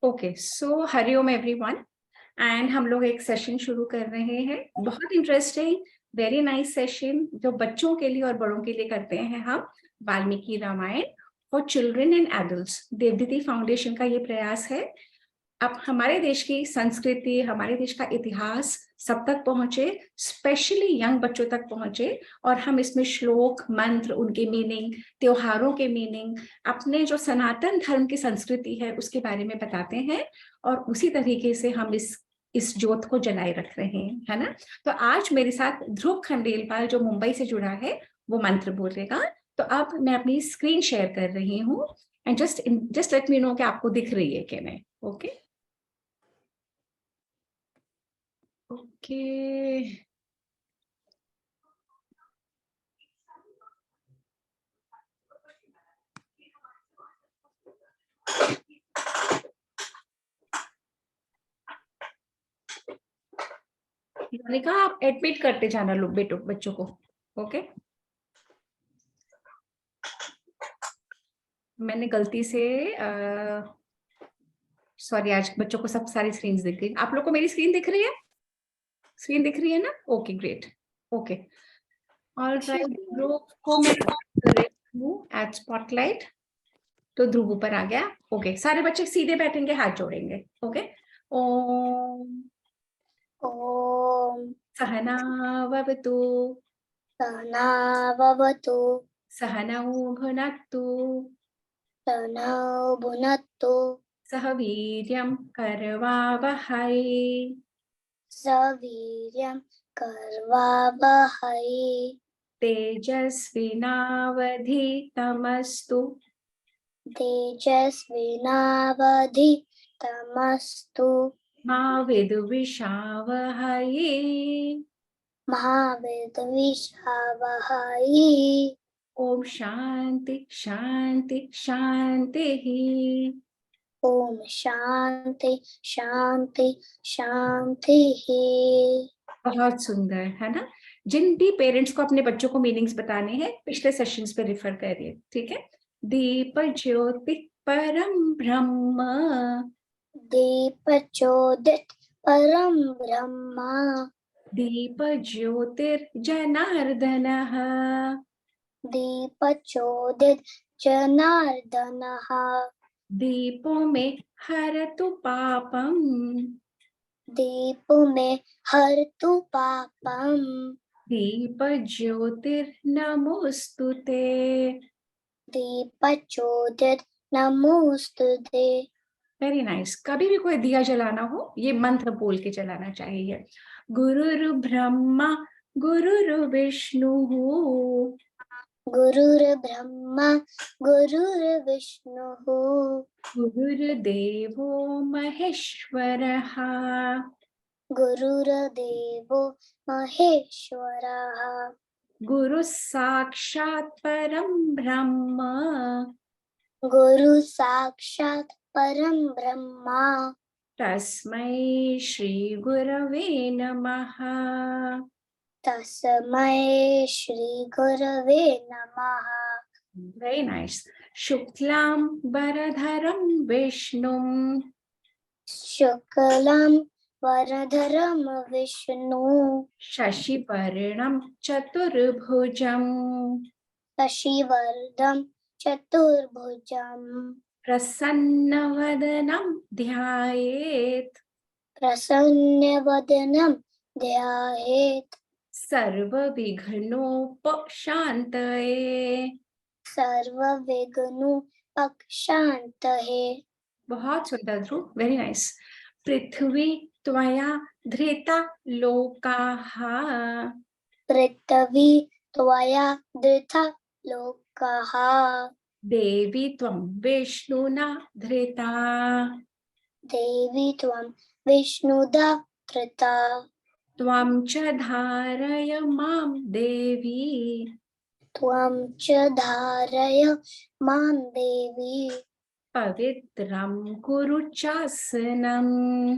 Okay, so Hariom everyone. And हम लोग एक सेशन शुरू कर रहे हैं, बहुत इंटरेस्टिंग, वेरी नाइस सेशन जो बच्चों के लिए और बड़ों के लिए करते हैं हम। Valmiki Ramayan for children and adults, Devditi foundation का ये प्रयास है। अब हमारे देश की संस्कृति, हमारे देश का इतिहास सब तक पहुंचे, स्पेशली यंग बच्चों तक पहुंचे, और हम इसमें श्लोक, मंत्र, उनके मीनिंग, त्योहारों के मीनिंग, अपने जो सनातन धर्म की संस्कृति है उसके बारे में बताते हैं। और उसी तरीके से हम इस ज्योत को जलाए रख रहे हैं, है ना। तो आज मेरे साथ ध्रुव खंडेलवाल जो मुंबई से जुड़ा है, वो मंत्र बोलेगा। तो अब मैं अपनी स्क्रीन शेयर कर रही हूँ, and just let me know कि आपको दिख रही है कि नहीं। ओके ओके, मैंने कहा आप एडमिट करते जाना लोग बच्चों को। ओके, मैंने गलती से सॉरी, आज बच्चों को सब सारी स्क्रीन दिख गई। आप लोग को मेरी स्क्रीन दिख रही है? स्क्रीन दिख रही है ना? Okay great. ओके, ऑलराइट, ध्रुव को मैं कर रही हूँ एट स्पॉटलाइट। तो ध्रुव ऊपर आ गया। ओके, सारे बच्चे सीधे बैठेंगे, हाथ जोड़ेंगे। ओके, ओम ओम सहनावतु सहनाववतु सहनौ भुनक्तु सहनौ भुनक्तु सह वीर्यं करवावहै सवीर्यं करवावहै तेजस्विनावधीतमस्तु तेजस्विनावधीतमस्तु मा विद्विषावहै महाविद्विषावहै। ओम शांति शांति शांतिः। ओम शांति शांति शांतिः। बहुत सुंदर, है ना। जिन भी पेरेंट्स को अपने बच्चों को मीनिंग्स बताने हैं, पिछले सेशंस पे रिफर करिए, ठीक है। दीप ज्योति परम ब्रह्म, दीपचोदित परम ब्रह्म, दीप ज्योतिर्जनार्दनः, दीपचोदित जनार्दनः, दीपो में हरतु पापम, दीप में हरतु पापम, दीप ज्योतिर्नमोस्तुते। दीपचोदित नमोस्तुते। Very nice. कभी भी कोई दिया जलाना हो, ये मंत्र बोल के जलाना चाहिए। गुरुर्ब्रह्मा गुरुर्विष्णुः, गुरुर्ब्रह्मा गुरुर्विष्णुः, गुरुर्देवो महेश्वरः, गुरुर्देवो महेश्वरः, गुरुः साक्षात् परं ब्रह्म, गुरु साक्षात् परम ब्रह्मा, तस्मै श्री गुरवे नमः। तस्मै श्री गुरवे नमः। Very nice. शुक्लां वरधरं विष्णुं, शुक्लं वरधरं विष्णु, शशिवर्णं चतुर्भुजं, शशिवर्धं चतुर्भुजं, प्रसन्नवदनं ध्यायेत्, प्रसन्नवदनं ध्यायेत्, सर्वविघ्नोपशान्तये। सर्वविघ्नोपशान्तये। बहुत सुंदर ध्रुव, वेरी नाइस। पृथ्वी त्वया धृता लोकाः, पृथ्वी त्वया धृता लोकाः, देवी त्वं विष्णुना धृता, देवी त्वं विष्णुधा धृता, त्वं च धारय मां देवी, त्वं च धारय मां देवी, पवित्रं कुरु चासनम्।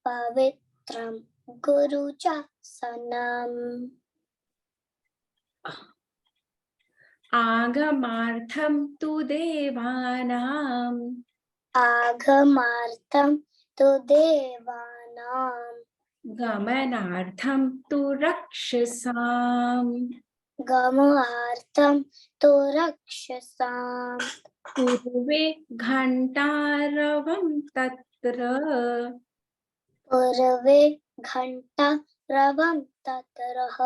पवित्रं कुरु च सनम्। आगमार्थं तु देवानां आगमार्थं तु देवानां गमनार्थं तु रक्षसाम् गमनार्थं तु रक्षसाम् पूर्वे घण्टारवं तत्र पूर्वे घण्टारवं ततरः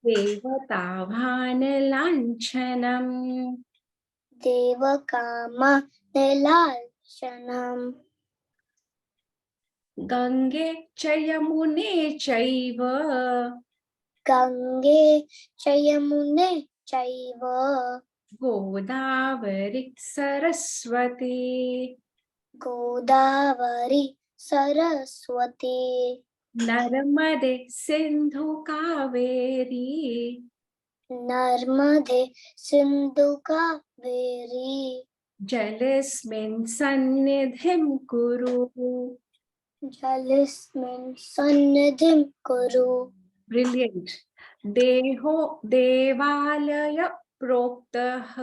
देवताभानलाञ्छनम् देवकामनिलाञ्छनम् गङ्गे च यमुने चैव गङ्गे च यमुने चैव गोदावरि सरस्वती गोदावरी सरस्वती नर्मदे सिन्धु कावेरी नर्मदे सिन्धु कावेरी जलेऽस्मिन् सन्निधिं कुरु जलेऽस्मिन् सन्निधिं कुरु ब्रिलियंट देहो देवालय प्रोक्तः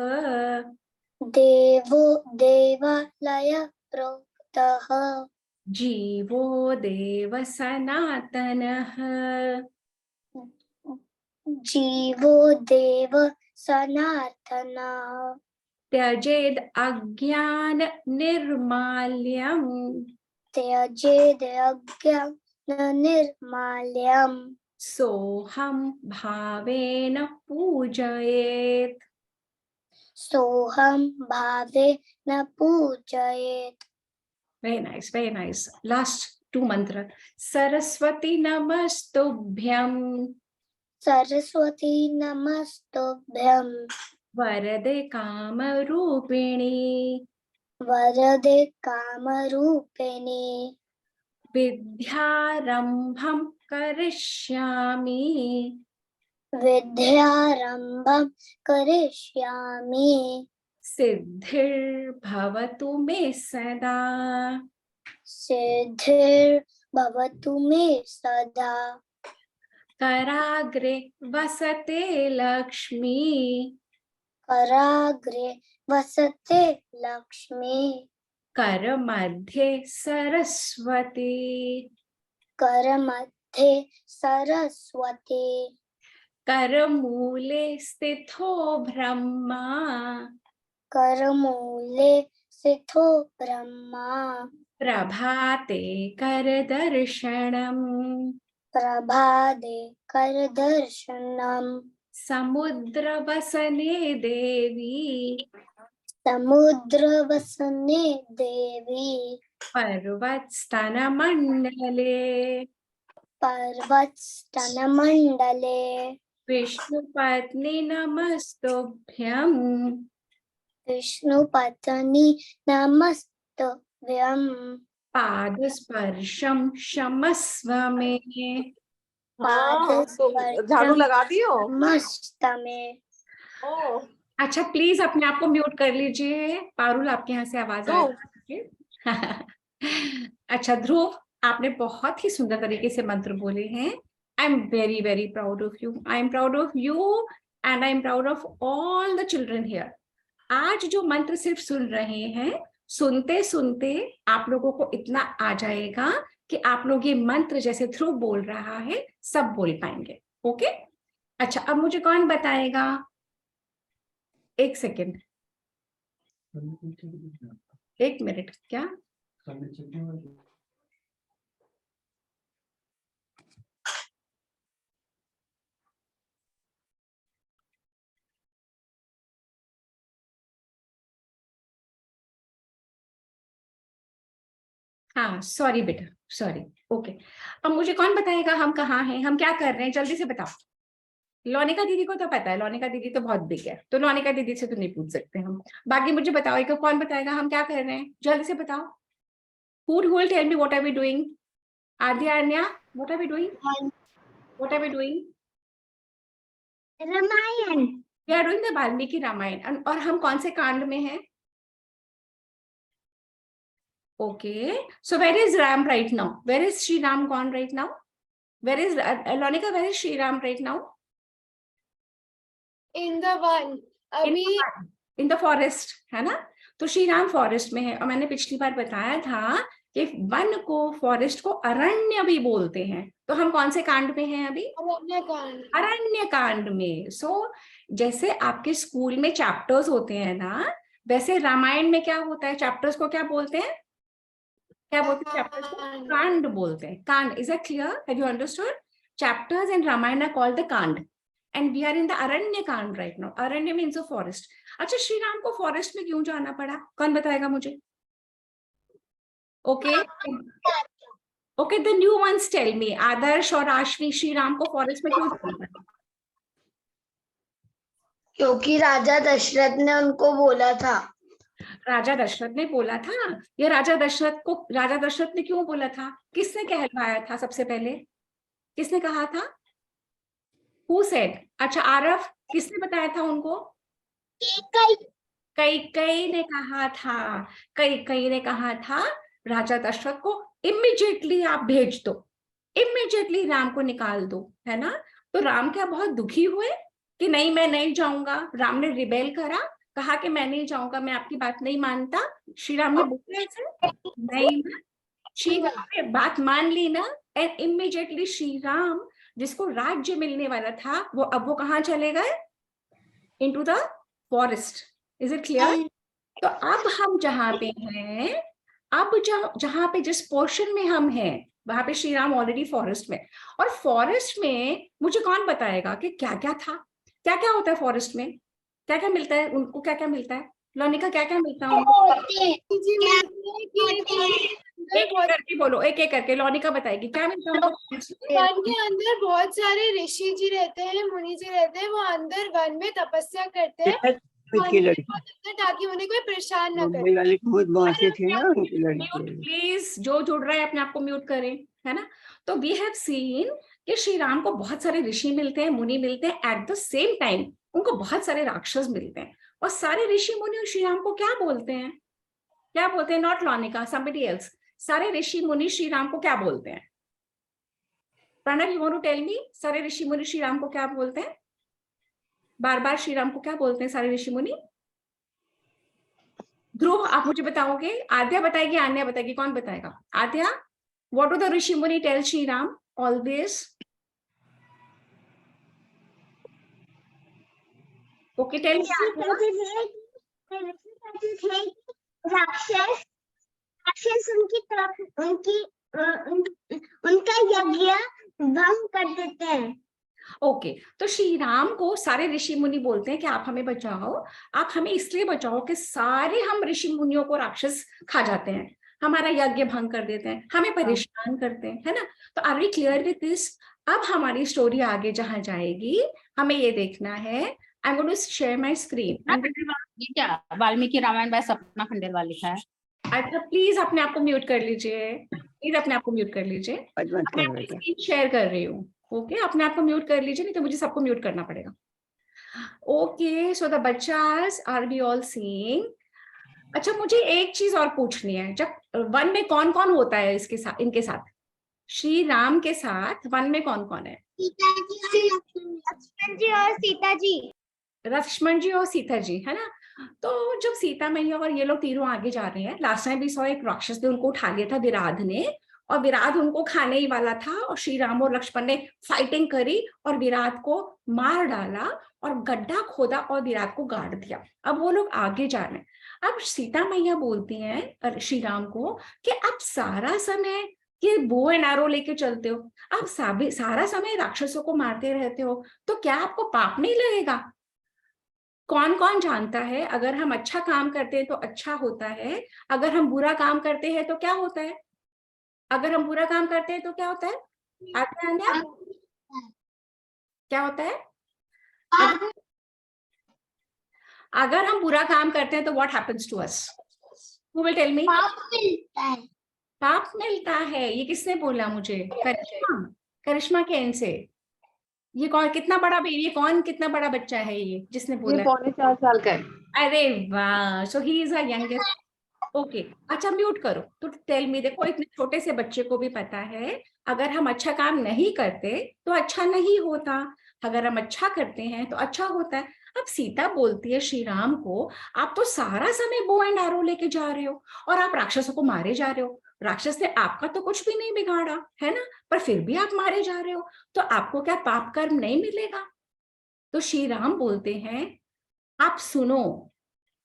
देवो देवालय प्रोक्तः जीवो देव सनातनः जीवो देव सनातनः त्यजेद् अज्ञान निर्माल्यम् त्यजेदज्ञाननिर्माल्यम् सोऽहं भावेन पूजयेत् सोऽहं भावेन पूजयेत् very nice last two mantra Saraswati नमस्तुभ्यं सरस्वती नमस्तुभ्यं वरदे कामरूपिणी वरदे कामरूपिणी विद्यारम्भं करिष्यामि विद्यारम्भं करिष्यामि सिद्धिर्भवतु मे सदा सिद्धिर्भवतु मे सदा कराग्रे वसते लक्ष्मी कराग्रे वसते लक्ष्मी करमध्ये सरस्वती करमध्ये सरस्वती करमूले स्थितो ब्रह्मा करमूले स्थितो ब्रह्मा प्रभाते करदर्शनम् प्रभाते करदर्शनम् समुद्रवसने देवी समुद्रवसने देवी पर्वतस्तनमण्डले पर्वतस्तनमण्डले विष्णुपत्नी नमस्तुभ्यम् विष्णुपत्नी नमस्तुभ्यम् पादस्पर्शं क्षमस्व मे झाड़ू लगा दियो मस्त में अच्छा प्लीज अपने आप को म्यूट कर लीजिए पारुल आपके यहाँ से आवाज आ रही है अच्छा ध्रुव आपने बहुत ही सुंदर तरीके से मंत्र बोले हैं I am very very proud of you I am proud of you and I am proud of all the children here आज जो मंत्र सिर्फ सुन रहे हैं सुनते सुनते आप लोगों को इतना आ जाएगा कि आप लोग ये मंत्र जैसे ध्रुव बोल रहा है सब बोल पाएंगे ओके अच्छा अब मुझे कौन बताएगा एक सेकेंड एक मिनट क्या हाँ सॉरी बेटा सॉरी ओके अब मुझे कौन बताएगा हम कहाँ हैं हम क्या कर रहे हैं जल्दी से बताओ लोनिका दीदी को तो पता है लोनिका दीदी तो बहुत बिग है तो लोनिका दीदी से तो नहीं पूछ सकते हम बाकी मुझे बताओ एक कौन बताएगा हम क्या कर रहे हैं जल्दी से बताओ who will tell me what are we doing Adya Anya what are we doing Ramayan we are doing the Valmiki Ramayan और हम कौन से कांड में हैं okay so where is Ram right now where is Shri Ram gone right now where is Lonika where is Shri Ram right now in the one अभी in the forest, है ना? तो श्री राम फॉरेस्ट में है। और मैंने पिछली बार बताया था कि वन को, फॉरेस्ट को अरण्य भी बोलते हैं। तो हम कौन से कांड में हैं अभी? अरण्य कांड में। सो जैसे आपके स्कूल में चैप्टर्स होते हैं ना, वैसे रामायण में क्या होता है? चैप्टर्स को क्या बोलते हैं? क्या बोलते हैं चैप्टर्स को? कांड बोलते हैं। कांड। Is it clear? Have you understood? Chapters in Ramayan are called the kand and we are in the Aranya Kand right now. Aranya means a forest. अच्छा, श्री राम को फॉरेस्ट में क्यों जाना पड़ा? कौन बताएगा मुझे? Okay okay, the new ones tell me. Adarsh और आश्वी, श्री राम को फॉरेस्ट में क्यों जाना पड़ा? क्योंकि राजा दशरथ ने उनको बोला था। राजा दशरथ ने बोला था? ये राजा दशरथ ने क्यों बोला था? किसने कहलवाया था सबसे पहले? किसने कहा था? Who said? अच्छा आरफ, किसने बताया था उनको? कैकेयी ने कहा था। कैकेयी ने कहा था राजा दशरथ को इमीडिएटली आप भेज दो, इमीडिएटली राम को निकाल दो, है ना? तो राम क्या बहुत दुखी हुए कि नहीं मैं नहीं जाऊंगा? राम ने रिबेल करा, कहा कि मैं नहीं जाऊंगा, मैं आपकी बात नहीं मानता। श्री राम ने बोला ऐसे? नहीं, श्री राम ने बात मान ली ना। एंड इमीडिएटली श्री राम, जिसको राज्य मिलने वाला था, वो कहाँ चले गए? Into the forest. Is it clear? तो अब हम जहां पे हैं, अब जहां पे जिस पोर्शन में हम हैं, वहां पे श्री राम ऑलरेडी फॉरेस्ट में। और फॉरेस्ट में मुझे कौन बताएगा कि क्या क्या था? क्या क्या होता है फॉरेस्ट में? क्या क्या मिलता है उनको? क्या क्या मिलता है? लोनिका, क्या क्या मिलता है उनको? एक एक करके बोलो, एक एक करके। लोनिका बताएगी क्या मिलता है उनको। वन के अंदर बहुत सारे ऋषि जी रहते हैं, मुनि जी रहते हैं। वो अंदर वन में तपस्या करते हैं ताकि उन्हें कोई परेशान ना करे। वाले खुद बांसे थे ना उनकी लड़की। प्लीज जो जुड़ रहा है अपने आप को म्यूट करें, है ना? तो वी हैव सीन कि श्री राम को बहुत सारे ऋषि मिलते हैं, मुनि मिलते हैं। एट द सेम टाइम उनको बहुत सारे राक्षस मिलते हैं। और सारे ऋषि मुनि श्री राम को क्या बोलते हैं? क्या बोलते हैं? Not Launika, somebody else. सारे ऋषि मुनि श्री राम को क्या बोलते हैं? Pranav, you want to tell me, सारे ऋषि मुनि श्री राम को क्या बोलते हैं? बार बार श्री राम को क्या बोलते हैं सारे ऋषि मुनि? ध्रुव, आप मुझे बताओगे? आद्या बताएगी, आन्या बताएगी, कौन बताएगा? Aadya, what do the rishi muni tell Shri Ram always? Okay, tell me. राक्षस उनकी तरफ उनका यज्ञ भंग कर देते हैं। ओके, तो श्री राम को सारे ऋषि मुनि बोलते हैं कि आप हमें बचाओ, आप हमें इसलिए बचाओ कि सारे हम ऋषि मुनियों को राक्षस खा जाते हैं, हमारा यज्ञ भंग कर देते हैं, हमें परेशान करते हैं, है ना? तो are we clear with this? अब हमारी स्टोरी आगे जहां जाएगी, हमें ये देखना है। I am going to share my screen. ये क्या वाल्मीकि रामायण बाय सपना खंडेलवाल लिखा है? अच्छा, प्लीज अपने आप को म्यूट कर लीजिए, प्लीज अपने आप को म्यूट कर लीजिए। मैं स्क्रीन शेयर कर रही हूँ। ओके, अपने आप को म्यूट कर लीजिए, नहीं तो मुझे सबको म्यूट करना पड़ेगा। ओके, सो द बच्चास, आर वी ऑल सीइंग? अच्छा, मुझे एक चीज और पूछनी है। जब वन में कौन कौन होता है इसके साथ, इनके साथ, श्री राम के साथ वन में कौन कौन है? लक्ष्मण जी और सीता जी। लक्ष्मण जी और सीता जी, है ना? तो जब सीता मैया और ये लोग तीनों आगे जा रहे हैं, लास्ट टाइम भी सौ एक राक्षस ने उनको उठा लिया था, विराध ने, और विराध उनको खाने ही वाला था। और श्री राम और लक्ष्मण ने फाइटिंग करी और विराध को मार डाला और गड्ढा खोदा और विराध को गाड़ दिया। अब वो लोग आगे जा रहे हैं। अब सीता मैया बोलती हैं श्री राम को कि अब सारा समय ये बो एंड एरो लेके चलते हो, आप सारा समय राक्षसों को मारते रहते हो, तो क्या आपको पाप नहीं लगेगा? कौन कौन जानता है अगर हम अच्छा काम करते हैं तो अच्छा होता है, अगर हम बुरा काम करते हैं तो क्या होता है? अगर हम बुरा काम करते हैं तो क्या होता है? आत्या, क्या होता है? अगर हम बुरा काम करते हैं तो what happens to us? Who will tell me? पाप मिलता है। पाप मिलता है। ये किसने बोला मुझे? करिश्मा। करिश्मा के एंड से। ये कौन, कितना बड़ा बेबी, कौन कितना बड़ा बच्चा है ये जिसने बोला? ये 4.25 साल का है। अरे वाह, so he is a youngest. Okay, अच्छा म्यूट करो। तो टेल मी, देखो इतने छोटे से बच्चे को भी पता है अगर हम अच्छा काम नहीं करते तो अच्छा नहीं होता, अगर हम अच्छा करते हैं तो अच्छा होता है। अब सीता बोलती है श्री राम को, आप तो सारा समय बो एंड एरो लेके जा रहे हो और आप राक्षसों को मारे जा रहे हो, राक्षस ने आपका तो कुछ भी नहीं बिगाड़ा है ना, पर फिर भी आप मारे जा रहे हो, तो आपको क्या पाप कर्म नहीं मिलेगा? तो श्री राम बोलते हैं, आप सुनो,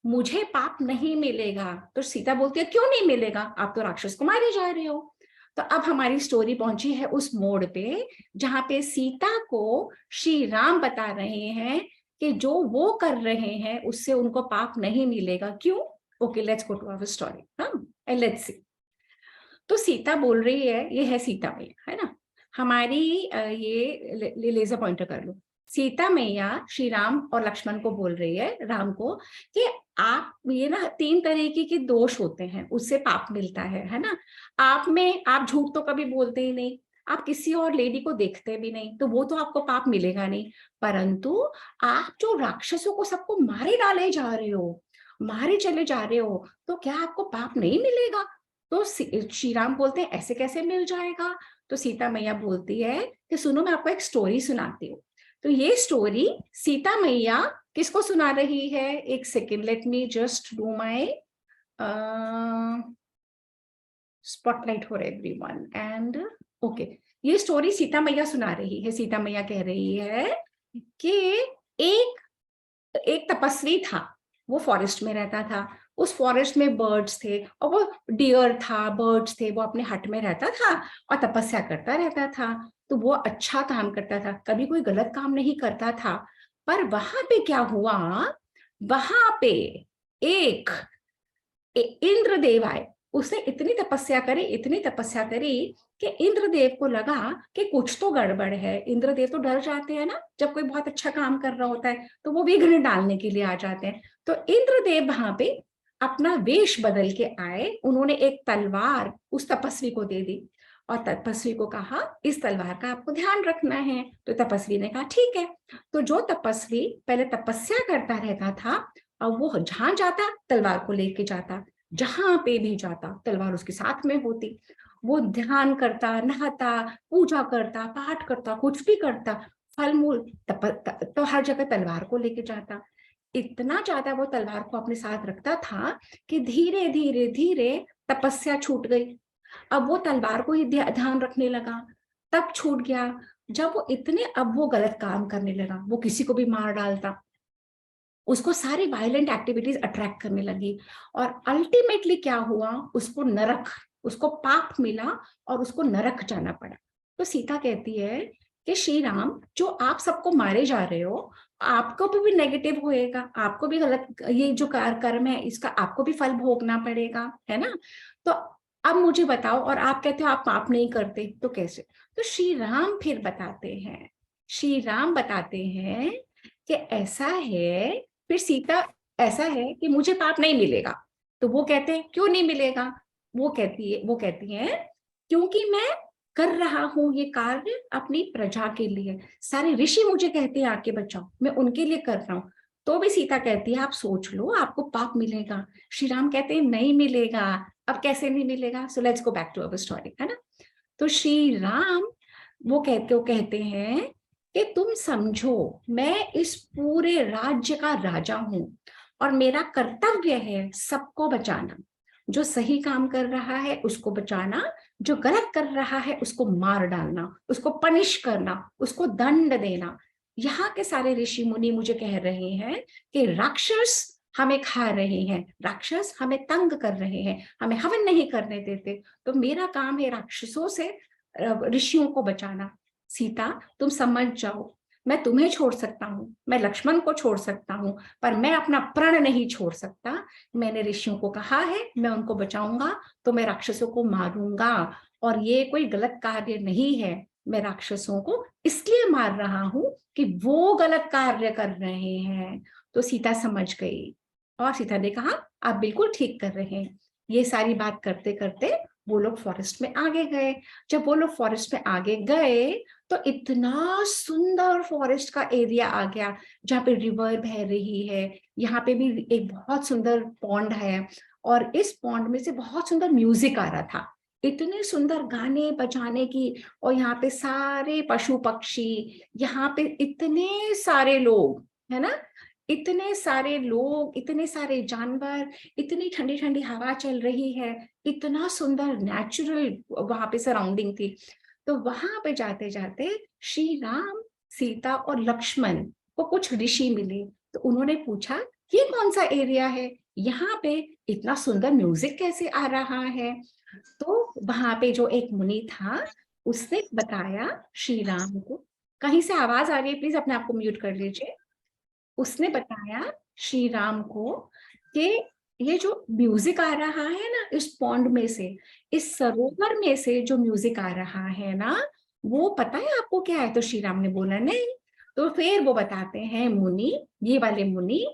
मुझे पाप नहीं मिलेगा। तो सीता बोलती है, क्यों नहीं मिलेगा, आप तो राक्षस को मारे जा रहे हो। तो अब हमारी स्टोरी पहुंची है उस मोड़ पे जहां पे सीता को श्री राम बता रहे हैं कि जो वो कर रहे हैं उससे उनको पाप नहीं मिलेगा। क्यों? Okay, let's go to our story, and let's see. तो सीता बोल रही है, ये है सीता मैया, है ना, हमारी ये लेजर पॉइंटर कर लो। सीता मैया श्री राम और लक्ष्मण को बोल रही है, राम को, कि आप ये ना 3 तरीके के दोष होते हैं, उससे पाप मिलता है ना। आप में, आप झूठ तो कभी बोलते ही नहीं, आप किसी और लेडी को देखते भी नहीं, तो वो तो आपको पाप मिलेगा नहीं। परंतु आप जो राक्षसों को सबको मारे डाले जा रहे हो, मारे चले जा रहे हो, तो क्या आपको पाप नहीं मिलेगा? तो श्री राम बोलते हैं, ऐसे कैसे मिल जाएगा? तो सीता मैया बोलती है कि सुनो, मैं आपको एक स्टोरी सुनाती हूँ। तो ये स्टोरी सीता मैया किसको सुना रही है? एक second, let me just do my spotlight for everyone and okay. ये स्टोरी सीता मैया सुना रही है। सीता मैया कह रही है कि एक तपस्वी था, वो फॉरेस्ट में रहता था, उस फॉरेस्ट में बर्ड्स थे और वो डियर था, बर्ड्स थे, वो अपने हट में रहता था और तपस्या करता रहता था। तो वो अच्छा काम करता था, कभी कोई गलत काम नहीं करता था। पर वहां पे क्या हुआ, वहां पे एक इंद्रदेव आए। उसने इतनी तपस्या करी, इतनी तपस्या करी कि इंद्रदेव को लगा कि कुछ तो गड़बड़ है। इंद्रदेव तो डर जाते हैं ना, जब कोई बहुत अच्छा काम कर रहा होता है तो वो विघ्न डालने के लिए आ जाते हैं। तो इंद्रदेव वहां पे अपना वेश बदल के आए, उन्होंने एक तलवार उस तपस्वी को दे दी और तपस्वी को कहा, इस तलवार का आपको ध्यान रखना है। तो तपस्वी ने कहा ठीक है। तो जो तपस्वी पहले तपस्या करता रहता था, अब वो जहां जाता तलवार को लेके जाता, जहां पे भी जाता तलवार उसके साथ में होती। वो ध्यान करता, नहाता, पूजा करता, पाठ करता, कुछ भी करता, फल मूल तो हर जगह तलवार को लेके जाता। इतना ज्यादा वो तलवार को अपने साथ रखता था कि धीरे धीरे धीरे तपस्या छूट गई। अब वो तलवार को ही ध्यान रखने लगा, तब छूट गया। जब वो अब वो गलत काम करने लगा, वो किसी को भी मार डालता, उसको सारी वायलेंट एक्टिविटीज अट्रैक्ट करने लगी और अल्टीमेटली क्या हुआ, उसको नरक, उसको पाप मिला और उसको नरक जाना पड़ा। तो सीता कहती है कि श्री राम, जो आप सबको मारे जा रहे हो, आपको भी नेगेटिव होएगा, आपको भी गलत, ये जो कर्म है इसका आपको भी फल भोगना पड़ेगा, है ना। तो अब मुझे बताओ, और आप कहते हो आप पाप नहीं करते, तो कैसे? तो श्री राम फिर बताते हैं, श्री राम बताते हैं कि ऐसा है, फिर सीता, ऐसा है कि मुझे पाप नहीं मिलेगा। तो वो कहते हैं क्यों नहीं मिलेगा? वो कहती है क्योंकि मैं कर रहा हूं ये कार्य अपनी प्रजा के लिए, सारे ऋषि मुझे कहते हैं आके बचाओ, मैं उनके लिए कर रहा हूं। तो भी सीता कहती है आप सोच लो, आपको पाप मिलेगा। श्री राम कहते हैं नहीं मिलेगा। अब कैसे नहीं मिलेगा? So let's go back to our story, है ना। तो श्री राम वो कहते हैं कि तुम समझो, मैं इस पूरे राज्य का राजा हूं और मेरा कर्तव्य है सबको बचाना। जो सही काम कर रहा है उसको बचाना, जो गलत कर रहा है उसको मार डालना, उसको पनिश करना, उसको दंड देना। यहाँ के सारे ऋषि मुनि मुझे कह रहे हैं कि राक्षस हमें खा रहे हैं, राक्षस हमें तंग कर रहे हैं, हमें हवन नहीं करने देते, तो मेरा काम है राक्षसों से ऋषियों को बचाना। सीता तुम समझ जाओ, मैं तुम्हें छोड़ सकता हूँ, मैं लक्ष्मण को छोड़ सकता हूँ, पर मैं अपना प्रण नहीं छोड़ सकता। मैंने ऋषियों को कहा है मैं उनको बचाऊंगा, तो मैं राक्षसों को मारूंगा, और ये कोई गलत कार्य नहीं है। मैं राक्षसों को इसलिए मार रहा हूं कि वो गलत कार्य कर रहे हैं। तो सीता समझ गई और सीता ने कहा आप बिल्कुल ठीक कर रहे हैं। ये सारी बात करते करते वो लोग फॉरेस्ट में आगे गए। जब वो लोग फॉरेस्ट में आगे गए तो इतना सुंदर फॉरेस्ट का एरिया आ गया जहाँ पे रिवर बह रही है। यहाँ पे भी एक बहुत सुंदर पॉन्ड है और इस पॉन्ड में से बहुत सुंदर म्यूजिक आ रहा था, इतने सुंदर गाने बजाने की, और यहाँ पे सारे पशु पक्षी, यहाँ पे इतने सारे लोग, है ना, इतने सारे लोग, इतने सारे जानवर, इतनी ठंडी ठंडी हवा चल रही है, इतना सुंदर नेचुरल वहां पे सराउंडिंग थी। तो वहां पे जाते जाते श्री राम, सीता और लक्ष्मण को कुछ ऋषि मिले। तो उन्होंने पूछा ये कौन सा एरिया है, यहाँ पे इतना सुंदर म्यूजिक कैसे आ रहा है। तो वहां पे जो एक मुनि था उसने बताया श्री राम को, कहीं से आवाज आ रही है, प्लीज अपने आप को म्यूट कर लीजिए। उसने बताया श्री राम को कि ये जो म्यूजिक आ रहा है ना इस पॉन्ड में से, इस सरोवर में से जो म्यूजिक आ रहा है ना, वो पता है आपको क्या है। तो श्री राम ने बोला नहीं। तो फिर वो बताते हैं मुनि, ये वाले मुनि,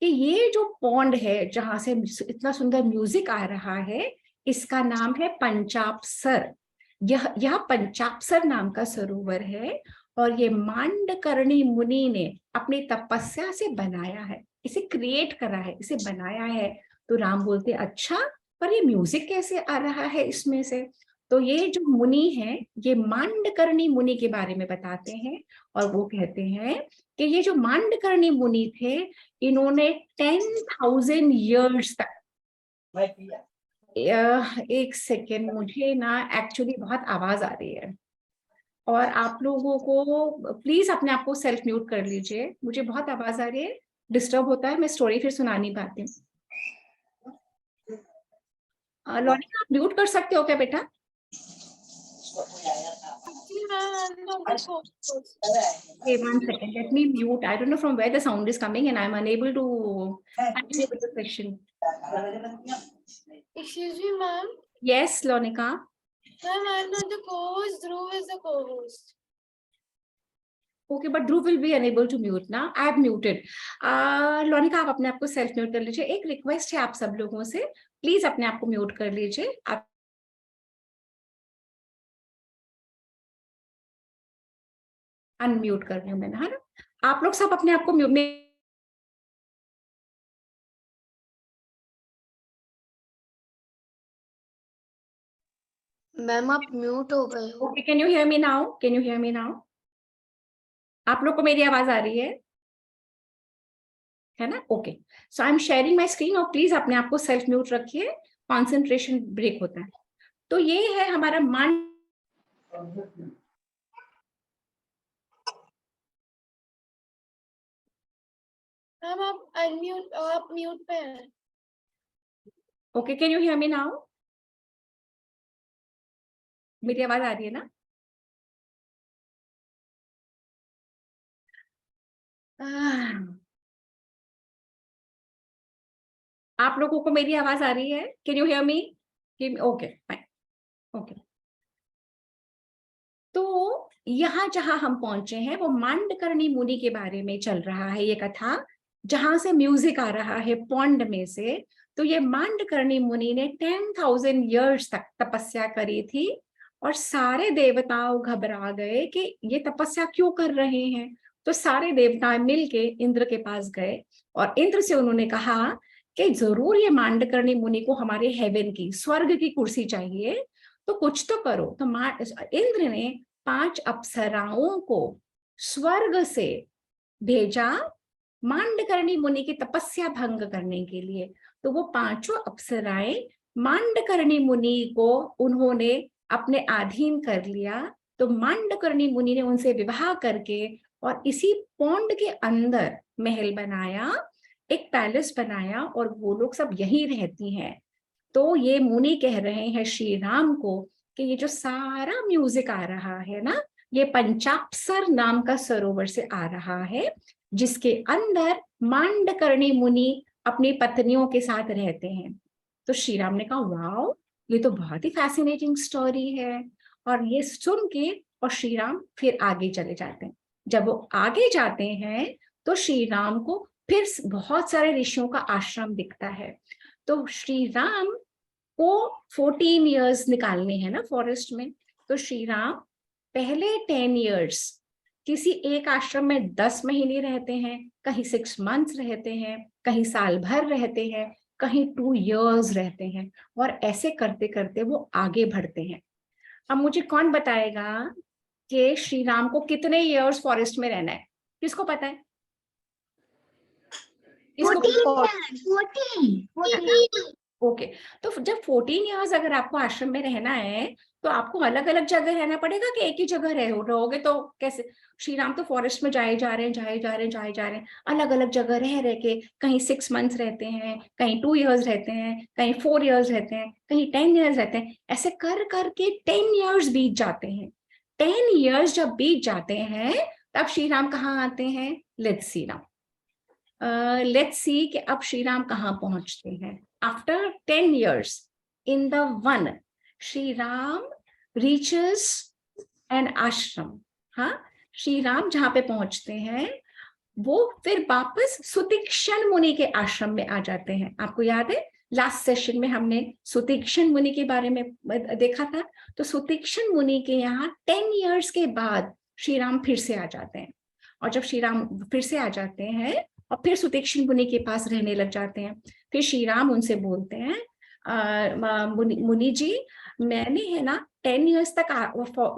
कि ये जो पॉन्ड है जहां से इतना सुंदर म्यूजिक आ रहा है, इसका नाम है पंचाप्सर। यह पंचाप्सर नाम का सरोवर है और ये मांडकर्णी मुनि ने अपनी तपस्या से बनाया है, इसे क्रिएट करा है, इसे बनाया है। तो राम बोलते अच्छा, पर ये म्यूजिक कैसे आ रहा है इसमें से। तो ये जो मुनि है ये मांडकर्णी मुनि के बारे में बताते हैं और वो कहते हैं कि ये जो मांडकर्णी मुनि थे, इन्होंने 10,000 ईयर्स तक, एक सेकेंड, मुझे ना एक्चुअली बहुत आवाज आ रही है और आप लोगों को प्लीज अपने आप को सेल्फ म्यूट कर लीजिए, मुझे बहुत आवाज आ रही है, डिस्टर्ब होता है, मैं स्टोरी फिर सुना नहीं पाती। लॉनिका आप म्यूट कर सकते हो क्या बेटा? Okay, 1 second, let me mute. I don't know from where the sound is coming and I'm unable to continue with the session. Excuse me, ma'am. Yes, Lonika. Ma'am, I'm not the co-host. Dhruv is the co-host. Okay, but Dhruv will be unable to mute now. I have muted. Lonika, आप अपने आप को self mute कर लीजिए। एक request है आप सब लोगों से, प्लीज अपने आप को म्यूट कर लीजिए। आप अनम्यूट कर रही हूँ मैंने, है ना? आप लोग सब अपने आप को म्यूट। मैम आप म्यूट हो गए हो। Okay, can you hear me now? Can you hear me now? आप लोग को मेरी आवाज आ रही है ना? Okay, so I am sharing my screen और प्लीज अपने आप को सेल्फ म्यूट रखिए, कंसंट्रेशन ब्रेक होता है। तो ये है हमारा मान, मैम आप अनम्यूट, आप म्यूट पे हैं। Okay, can you hear me now? मेरी आवाज आ रही है ना? आप लोगों को मेरी आवाज आ रही है? Can you hear me? Okay fine, okay. तो यहाँ जहां हम पहुंचे हैं वो मांडकर्णी मुनि के बारे में चल रहा है ये कथा, जहां से म्यूजिक आ रहा है पॉन्ड में से। तो ये मांडकर्णी मुनि ने 10,000 ईयर्स तक तपस्या करी थी और सारे देवताओं घबरा गए कि ये तपस्या क्यों कर रहे हैं। तो सारे देवता मिलके इंद्र के पास गए और इंद्र से उन्होंने कहा कि जरूर ये मांडकर्णी मुनि को हमारे हेवन की, स्वर्ग की कुर्सी चाहिए, तो कुछ तो करो। तो इंद्र ने 5 अप्सराओं को स्वर्ग से भेजा मांडकर्णी मुनि की तपस्या भंग करने के लिए। तो वो 5 अप्सराएं मांडकर्णी मुनि को उन्होंने अपने अधीन कर लिया। तो मांडकर्णी मुनि ने उनसे विवाह करके और इसी पौंड के अंदर महल बनाया, एक पैलेस बनाया और वो लोग सब यहीं रहती हैं। तो ये मुनि कह रहे हैं श्री राम को कि ये जो सारा म्यूजिक आ रहा है ना, ये पंचाप्सर नाम का सरोवर से आ रहा है, जिसके अंदर मांडकर्णी मुनि अपनी पत्नियों के साथ रहते हैं। तो श्री राम ने कहा वाओ, ये तो बहुत ही फैसिनेटिंग स्टोरी है। और ये सुन के और श्री राम फिर आगे चले जाते हैं। जब वो आगे जाते हैं तो श्री राम को फिर बहुत सारे ऋषियों का आश्रम दिखता है। तो श्री राम को 14 इयर्स निकालने हैं ना फॉरेस्ट में। तो श्री राम पहले 10 इयर्स किसी एक आश्रम में 10 महीने रहते हैं, कहीं 6 मंथ्स रहते हैं, कहीं साल भर रहते हैं, कहीं 2 इयर्स रहते हैं, और ऐसे करते करते वो आगे बढ़ते हैं। अब मुझे कौन बताएगा कि श्री राम को कितने इयर्स फॉरेस्ट में रहना है? किसको पता है? इसको 14 ओके। तो जब 14 इयर्स अगर आपको आश्रम में रहना है तो आपको अलग अलग जगह रहना पड़ेगा कि एक ही जगह रहोगे तो कैसे? श्री राम तो फॉरेस्ट में जाए जा रहे हैं, अलग अलग जगह रह के कहीं 6 मंथ्स रहते हैं, कहीं 2 इयर्स रहते हैं, कहीं 4 इयर्स रहते हैं, कहीं 10 इयर्स रहते हैं। ऐसे कर करके 10 इयर्स बीत जाते हैं। 10 इयर्स जब बीत जाते हैं तब श्री राम कहाँ आते हैं? Let's see now, let's see कि अब श्री राम कहाँ पहुंचते हैं। After 10 years in the one, Shri Ram reaches an आश्रम। हाँ, श्री राम जहां पे पहुंचते हैं वो फिर वापस सुतीक्षण मुनि के आश्रम में आ जाते हैं। आपको याद है लास्ट सेशन में हमने सुतीक्षण मुनि के बारे में देखा था। तो सुतीक्षण मुनि के यहाँ 10 years के बाद श्री राम फिर से आ जाते हैं। और जब श्री राम फिर से आ जाते हैं और फिर सुतीक्षण मुनि के पास रहने लग जाते हैं, फिर श्री राम उनसे बोलते हैं, मुनि जी मैंने है ना 10 years तक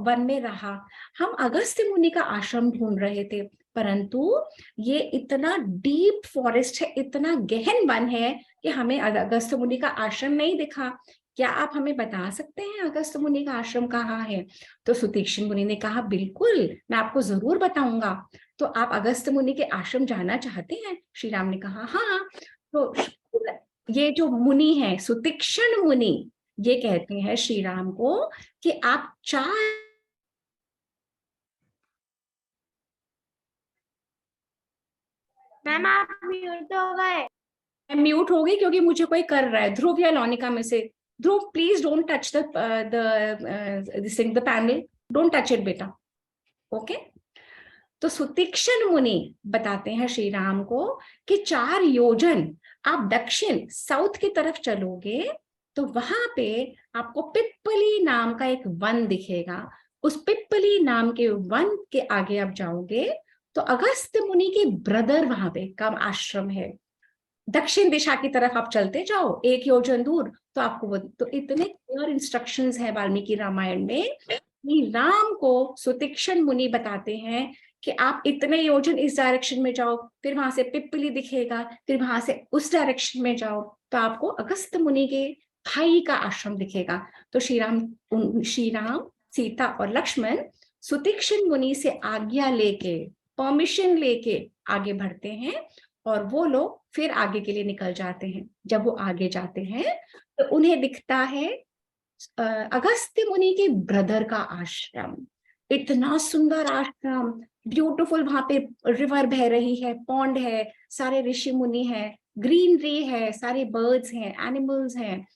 वन में रहा, हम अगस्त्य मुनि का आश्रम ढूंढ रहे थे, परंतु ये इतना डीप फॉरेस्ट है, इतना गहन वन है कि हमें अगस्त्य मुनि का आश्रम नहीं दिखा। क्या आप हमें बता सकते हैं अगस्त्य मुनि का आश्रम कहाँ है? तो सुतीक्षण मुनि ने कहा बिल्कुल, मैं आपको जरूर बताऊंगा। तो आप अगस्त्य मुनि के आश्रम जाना चाहते हैं? श्री राम ने कहा हाँ। तो ये जो मुनि है सुतीक्षण मुनि, ये कहते हैं श्री राम को कि आप 4 मैम आप म्यूट हो गए। म्यूट हो गई क्योंकि मुझे कोई कर रहा है। ध्रुव या लौनिका में से, Dhruv please don't touch the panel, don't touch it बेटा। ओके। तो सुतीक्षण मुनि बताते हैं श्री राम को कि 4 योजन आप दक्षिण साउथ की तरफ चलोगे तो वहां पे आपको पिप्पली नाम का एक वन दिखेगा। उस पिप्पली नाम के वन के आगे आप जाओगे तो अगस्त्य मुनि के ब्रदर वहां पे का आश्रम है। दक्षिण दिशा की तरफ आप चलते जाओ 1 योजन दूर तो आपको वो, तो इतने क्लियर इंस्ट्रक्शंस है वाल्मीकि रामायण में। राम को सुतीक्षण मुनि बताते हैं कि आप इतने योजन इस डायरेक्शन में जाओ, फिर वहां से पिप्पली दिखेगा, फिर वहां से उस डायरेक्शन में जाओ तो आपको अगस्त्य मुनि के भाई का आश्रम दिखेगा। तो श्री राम, सीता और लक्ष्मण सुतीक्षण मुनि से आज्ञा लेके, परमिशन लेके आगे बढ़ते हैं और वो लोग फिर आगे के लिए निकल जाते हैं। जब वो आगे जाते हैं तो उन्हें दिखता है अगस्त्य मुनि के ब्रदर का आश्रम। इतना सुंदर आश्रम, ब्यूटीफुल, वहां पे रिवर बह रही है, पॉन्ड है, सारे ऋषि मुनि है, ग्रीनरी है, सारे बर्ड्स हैं, एनिमल्स हैं।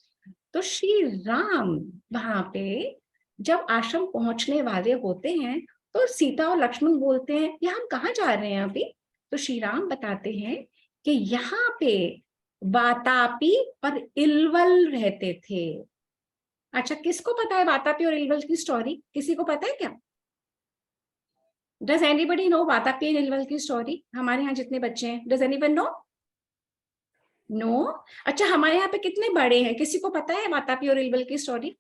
तो श्री राम वहां पे जब आश्रम पहुंचने वाले होते हैं तो सीता और लक्ष्मण बोलते हैं ये हम कहाँ जा रहे हैं अभी? तो श्री राम बताते हैं कि यहाँ पे वातापी और इल्वल रहते थे। अच्छा, किसको पता है वातापी और इल्वल की स्टोरी? किसी को पता है क्या? Does anybody know वातापी और इल्वल की स्टोरी? हमारे यहाँ जितने बच्चे हैं, does anyone know? नो? अच्छा, हमारे यहाँ पे कितने बड़े हैं? किसी को पता है वातापी और इल्वल की स्टोरी?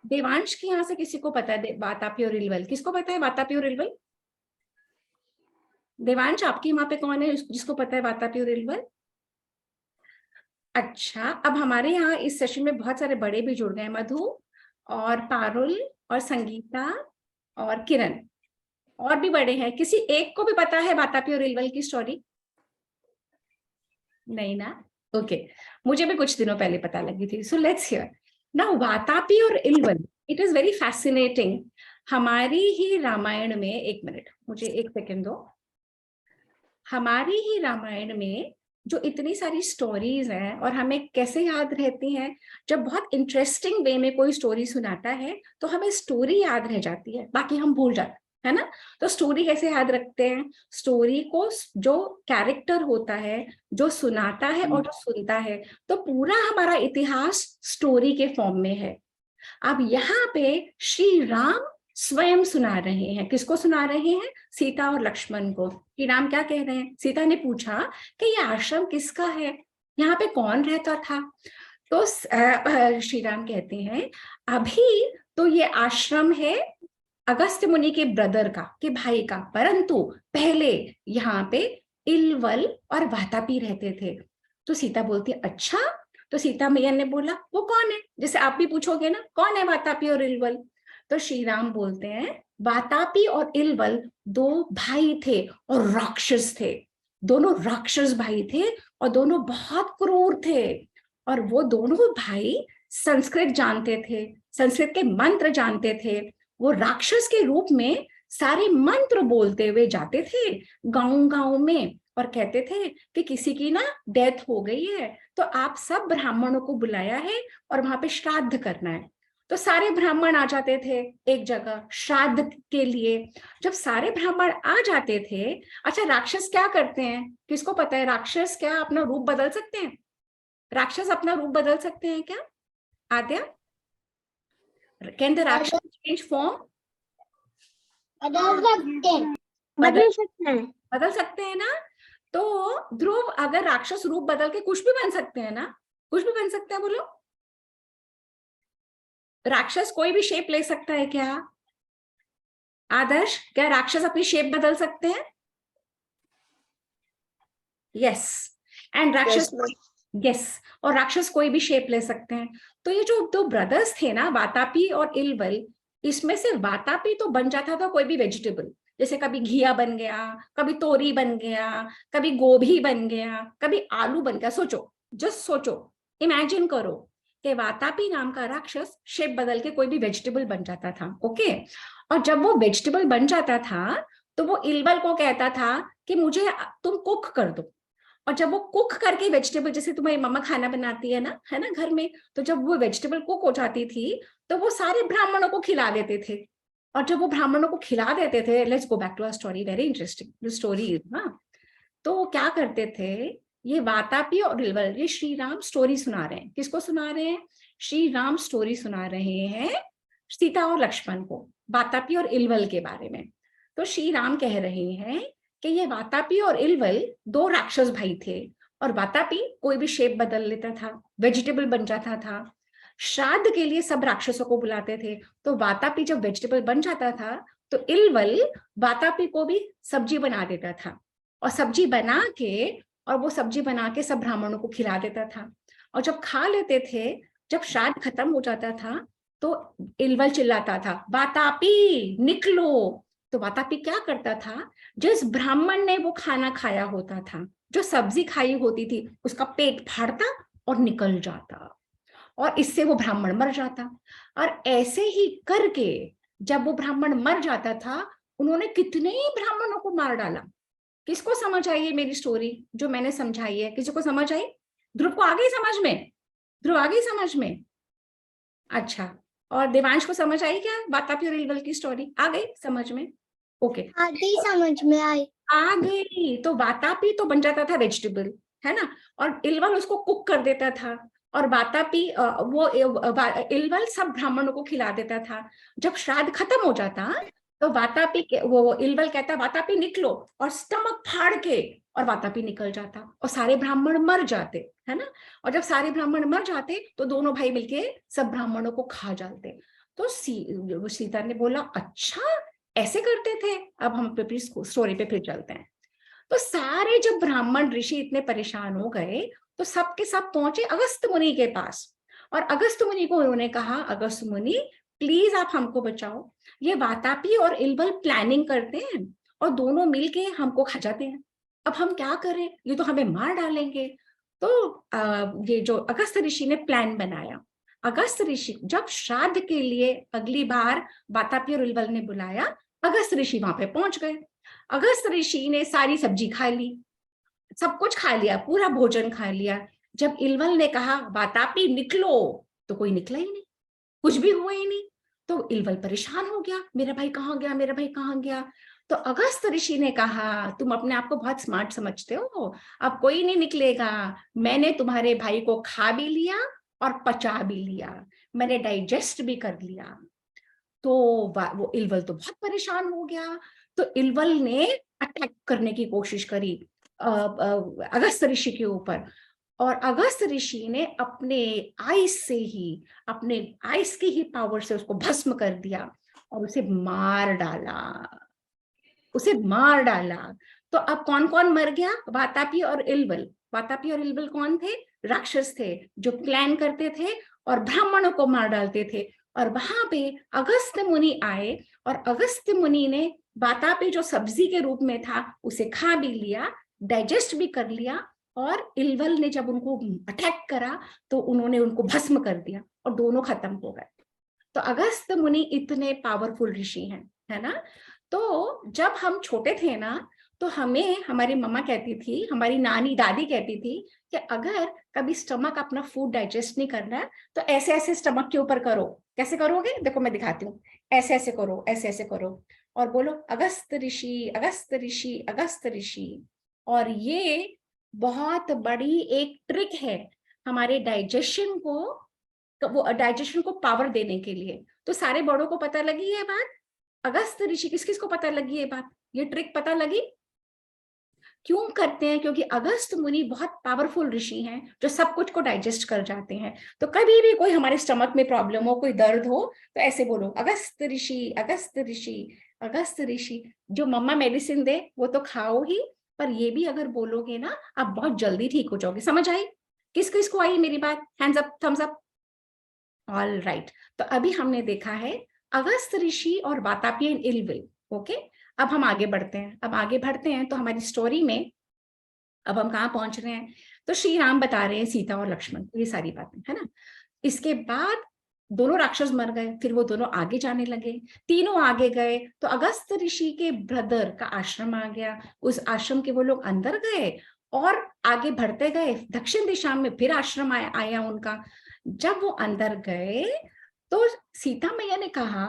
देवांश के यहाँ से किसी को पता है वातापी और इल्वल? किसको पता है वातापी और इल्वल? देवांश, आपके वहां पे कौन है जिसको पता है वातापी और इल्वल? अच्छा, अब हमारे यहाँ इस सेशन में बहुत सारे बड़े भी जुड़ गए, मधु और पारुल और संगीता और किरण, और भी बड़े हैं। किसी एक को भी पता है वातापी और इल्वल की स्टोरी? नहीं ना? ओके, मुझे भी कुछ दिनों पहले पता लगी थी। So let's hear now Vatapi और Ilvala. It is very fascinating. हमारी ही रामायण में, एक मिनट मुझे एक सेकेंड दो, हमारी ही रामायण में जो इतनी सारी स्टोरीज हैं और हमें कैसे याद रहती हैं, जब बहुत इंटरेस्टिंग वे में कोई स्टोरी सुनाता है तो हमें स्टोरी याद रह जाती है, बाकी हम भूल जाते हैं, है ना? तो स्टोरी कैसे याद रखते हैं? स्टोरी को जो कैरेक्टर होता है, जो सुनाता है और जो सुनता है, तो पूरा हमारा इतिहास स्टोरी के फॉर्म में है। अब यहाँ पे श्री राम स्वयं सुना रहे हैं। किसको सुना रहे हैं? सीता और लक्ष्मण को। श्री राम क्या कह रहे हैं? सीता ने पूछा कि ये आश्रम किसका है, यहाँ पे कौन रहता था? तो श्री राम कहते हैं अभी तो ये आश्रम है अगस्त्य मुनि के ब्रदर का, के भाई का, परंतु पहले यहाँ पे इलवल और वातापी रहते थे। तो सीता बोलती अच्छा, तो सीता मैया ने बोला वो कौन है, जैसे आप भी पूछोगे ना कौन है वातापी और इलवल, तो श्री राम बोलते हैं वातापी और इलवल दो भाई थे और राक्षस थे, दोनों राक्षस भाई थे और दोनों बहुत क्रूर थे। और वो दोनों भाई संस्कृत जानते थे, संस्कृत के मंत्र जानते थे। वो राक्षस के रूप में सारे मंत्र बोलते हुए जाते थे गांव गांव में और कहते थे कि किसी की ना डेथ हो गई है तो आप सब ब्राह्मणों को बुलाया है और वहां पे श्राद्ध करना है। तो सारे ब्राह्मण आ जाते थे एक जगह श्राद्ध के लिए। जब सारे ब्राह्मण आ जाते थे, अच्छा राक्षस क्या करते हैं, किसको पता है राक्षस क्या अपना रूप बदल सकते हैं? राक्षस अपना रूप बदल सकते हैं क्या? आद्या, कैन द राक्षस चेंज फॉर्म? बदल सकते हैं। बदल सकते हैं ना। तो ध्रुव, अगर राक्षस रूप बदल के कुछ भी बन सकते हैं ना, कुछ भी बन सकते हैं, बोलो राक्षस कोई भी शेप ले सकता है क्या? आदर्श, क्या राक्षस अपनी शेप बदल सकते हैं? यस, एंड राक्षस, यस, और राक्षस कोई भी शेप ले सकते हैं। तो ये जो दो ब्रदर्स थे ना वातापी और इलवल, इसमें से वातापी तो बन जाता था कोई भी वेजिटेबल, जैसे कभी घिया बन गया, कभी तोरी बन गया, कभी गोभी बन गया, कभी आलू बन गया। सोचो, जस्ट सोचो, इमेजिन करो कि वातापी नाम का राक्षस शेप बदल के कोई भी वेजिटेबल बन जाता था। ओके, और जब वो वेजिटेबल बन जाता था तो वो इलवल को कहता था कि मुझे तुम कुक कर दो। और जब वो कुक करके वेजिटेबल, जैसे तुम्हारी मम्मा खाना बनाती है ना घर में, तो जब वो वेजिटेबल कुक हो जाती थी तो वो सारे ब्राह्मणों को खिला देते थे। और जब वो ब्राह्मणों को खिला देते थे, let's go back to our story, very interesting story is ना। तो क्या करते थे ये वातापी और इलवल, ये श्री राम स्टोरी सुना रहे हैं। किसको सुना रहे हैं? श्री राम स्टोरी सुना रहे हैं सीता और लक्ष्मण को, वातापी और इलवल के बारे में। तो श्री राम कह रहे हैं कि ये वातापी और इलवल दो राक्षस भाई थे, और वातापी कोई भी शेप बदल लेता था, वेजिटेबल बन जाता था। श्राद्ध के लिए सब राक्षसों को बुलाते थे, तो वातापी जब वेजिटेबल बन जाता था तो इलवल वातापी को भी सब्जी बना देता था, और सब्जी बना के, और वो सब्जी बना के सब ब्राह्मणों को खिला देता था। और जब खा लेते थे, जब श्राद्ध खत्म हो जाता था तो इलवल चिल्लाता था वातापी निकलो। तो वातापी क्या करता था, जिस ब्राह्मण ने वो खाना खाया होता था, जो सब्जी खाई होती थी, उसका पेट फाड़ता और निकल जाता, और इससे वो ब्राह्मण मर जाता। और ऐसे ही करके जब वो ब्राह्मण मर जाता था, उन्होंने कितने ही ब्राह्मणों को मार डाला। किसको समझ आई है मेरी स्टोरी जो मैंने समझाई है? किसी को समझ आई? ध्रुव को आ गई समझ में? ध्रुव आ गई समझ में? अच्छा, और देवांश को समझ आई क्या वातापी और इलवल की स्टोरी? आ गई समझ में? ओके, आधी समझ में आई। आ गई। तो वातापी तो बन जाता था वेजिटेबल, है ना, और इलवल उसको कुक कर देता था, और वातापी इलवल सब ब्राह्मणों को खिला देता था। जब श्राद्ध खत्म हो जाता तो वातापी वो इलवल कहता वातापी निकलो, और स्टमक फाड़ के और वातापी निकल जाता, और सारे ब्राह्मण मर जाते, है ना। और जब सारे ब्राह्मण मर जाते तो दोनों भाई मिलके सब ब्राह्मणों को खा जाते। तो सीता ने बोला अच्छा ऐसे करते थे। अब हम स्टोरी पे फिर चलते हैं। तो सारे जब ब्राह्मण ऋषि इतने परेशान हो गए तो सबके सब पहुंचे अगस्त मुनि के पास, और अगस्त मुनि को उन्होंने कहा अगस्त मुनि प्लीज आप हमको बचाओ, ये वातापी और इलवल प्लानिंग करते हैं और दोनों मिलके हमको खा जाते हैं, अब हम क्या करें, ये तो हमें मार डालेंगे। तो ये जो अगस्त ऋषि ने प्लान बनाया, अगस्त ऋषि जब श्राद्ध के लिए अगली बार वातापी और इलवल ने बुलाया, अगस्त ऋषि वहां पे पहुंच गए। अगस्त ऋषि ने सारी सब्जी खा ली, सब कुछ खा लिया, पूरा भोजन खा लिया। जब इलवल ने कहा वातापी निकलो, तो कोई निकला ही नहीं, कुछ भी हुआ ही नहीं। तो इलवल परेशान हो गया, मेरा भाई कहाँ गया, मेरा भाई कहाँ गया। तो अगस्त ऋषि ने कहा तुम अपने आप को बहुत स्मार्ट समझते हो, अब कोई नहीं निकलेगा, मैंने तुम्हारे भाई को खा भी लिया और पचा भी लिया, मैंने डाइजेस्ट भी कर लिया। तो वो इलवल तो बहुत परेशान हो गया। तो इलवल ने अटैक करने की कोशिश करी अगस्त ऋषि के ऊपर, और अगस्त ऋषि ने अपने आइस से ही, अपने आइस की ही पावर से उसको भस्म कर दिया और उसे मार डाला, उसे मार डाला। तो तो अब कौन कौन मर गया? वातापी और इल्वल। वातापी और इल्वल कौन थे? राक्षस थे जो प्लान करते थे और ब्राह्मणों को मार डालते थे। और वहां पे अगस्त्य मुनि आए और अगस्त्य मुनि ने वातापी जो सब्जी के रूप में था उसे खा भी लिया, डाइजेस्ट भी कर लिया, और इल्वल ने जब उनको अटैक करा तो उन्होंने उनको भस्म कर दिया और दोनों खत्म हो गए। तो अगस्त्य मुनि इतने पावरफुल ऋषि हैं, है ना। तो जब हम छोटे थे ना, तो हमें हमारी मम्मा कहती थी, हमारी नानी दादी कहती थी कि अगर कभी स्टमक अपना फूड डाइजेस्ट नहीं करना है तो ऐसे ऐसे स्टमक के ऊपर करो। कैसे करोगे? देखो मैं दिखाती हूँ। ऐसे ऐसे करो, ऐसे ऐसे करो और बोलो अगस्त्य ऋषि, अगस्त्य ऋषि, अगस्त्य ऋषि। और ये बहुत बड़ी एक ट्रिक है हमारे डाइजेशन को पावर देने के लिए। तो सारे बड़ों को पता लगी ये बात? अगस्त्य ऋषि किस किस को पता लगी ये बात? ये ट्रिक पता लगी? क्यों करते हैं? क्योंकि अगस्त्य मुनि बहुत पावरफुल ऋषि हैं जो सब कुछ को डाइजेस्ट कर जाते हैं। तो कभी भी कोई हमारे स्टमक में प्रॉब्लम हो, कोई दर्द हो, तो ऐसे बोलो अगस्त्य ऋषि, अगस्त्य ऋषि, अगस्त्य ऋषि। जो मम्मा मेडिसिन दे वो तो खाओ ही, पर ये भी अगर बोलोगे ना आप बहुत जल्दी ठीक हो जाओगे। समझ आई? किस किस को आई मेरी बात? Hands up, thumbs up. All right. तो अभी हमने देखा है अगस्त्य ऋषि और वातापी एंड इल्वल। ओके, अब हम आगे बढ़ते हैं। अब आगे बढ़ते हैं तो हमारी स्टोरी में अब हम कहाँ पहुंच रहे हैं? तो श्री राम बता रहे हैं सीता और लक्ष्मण को ये सारी बातें, है ना। इसके बाद दोनों राक्षस मर गए, फिर वो दोनों आगे जाने लगे, तीनों आगे गए तो अगस्त्य ऋषि के ब्रदर का आश्रम आ गया। उस आश्रम के वो लोग अंदर गए और आगे बढ़ते गए। दक्षिण दिशा में फिर आश्रम आया उनका। जब वो अंदर गए तो सीता मैया ने कहा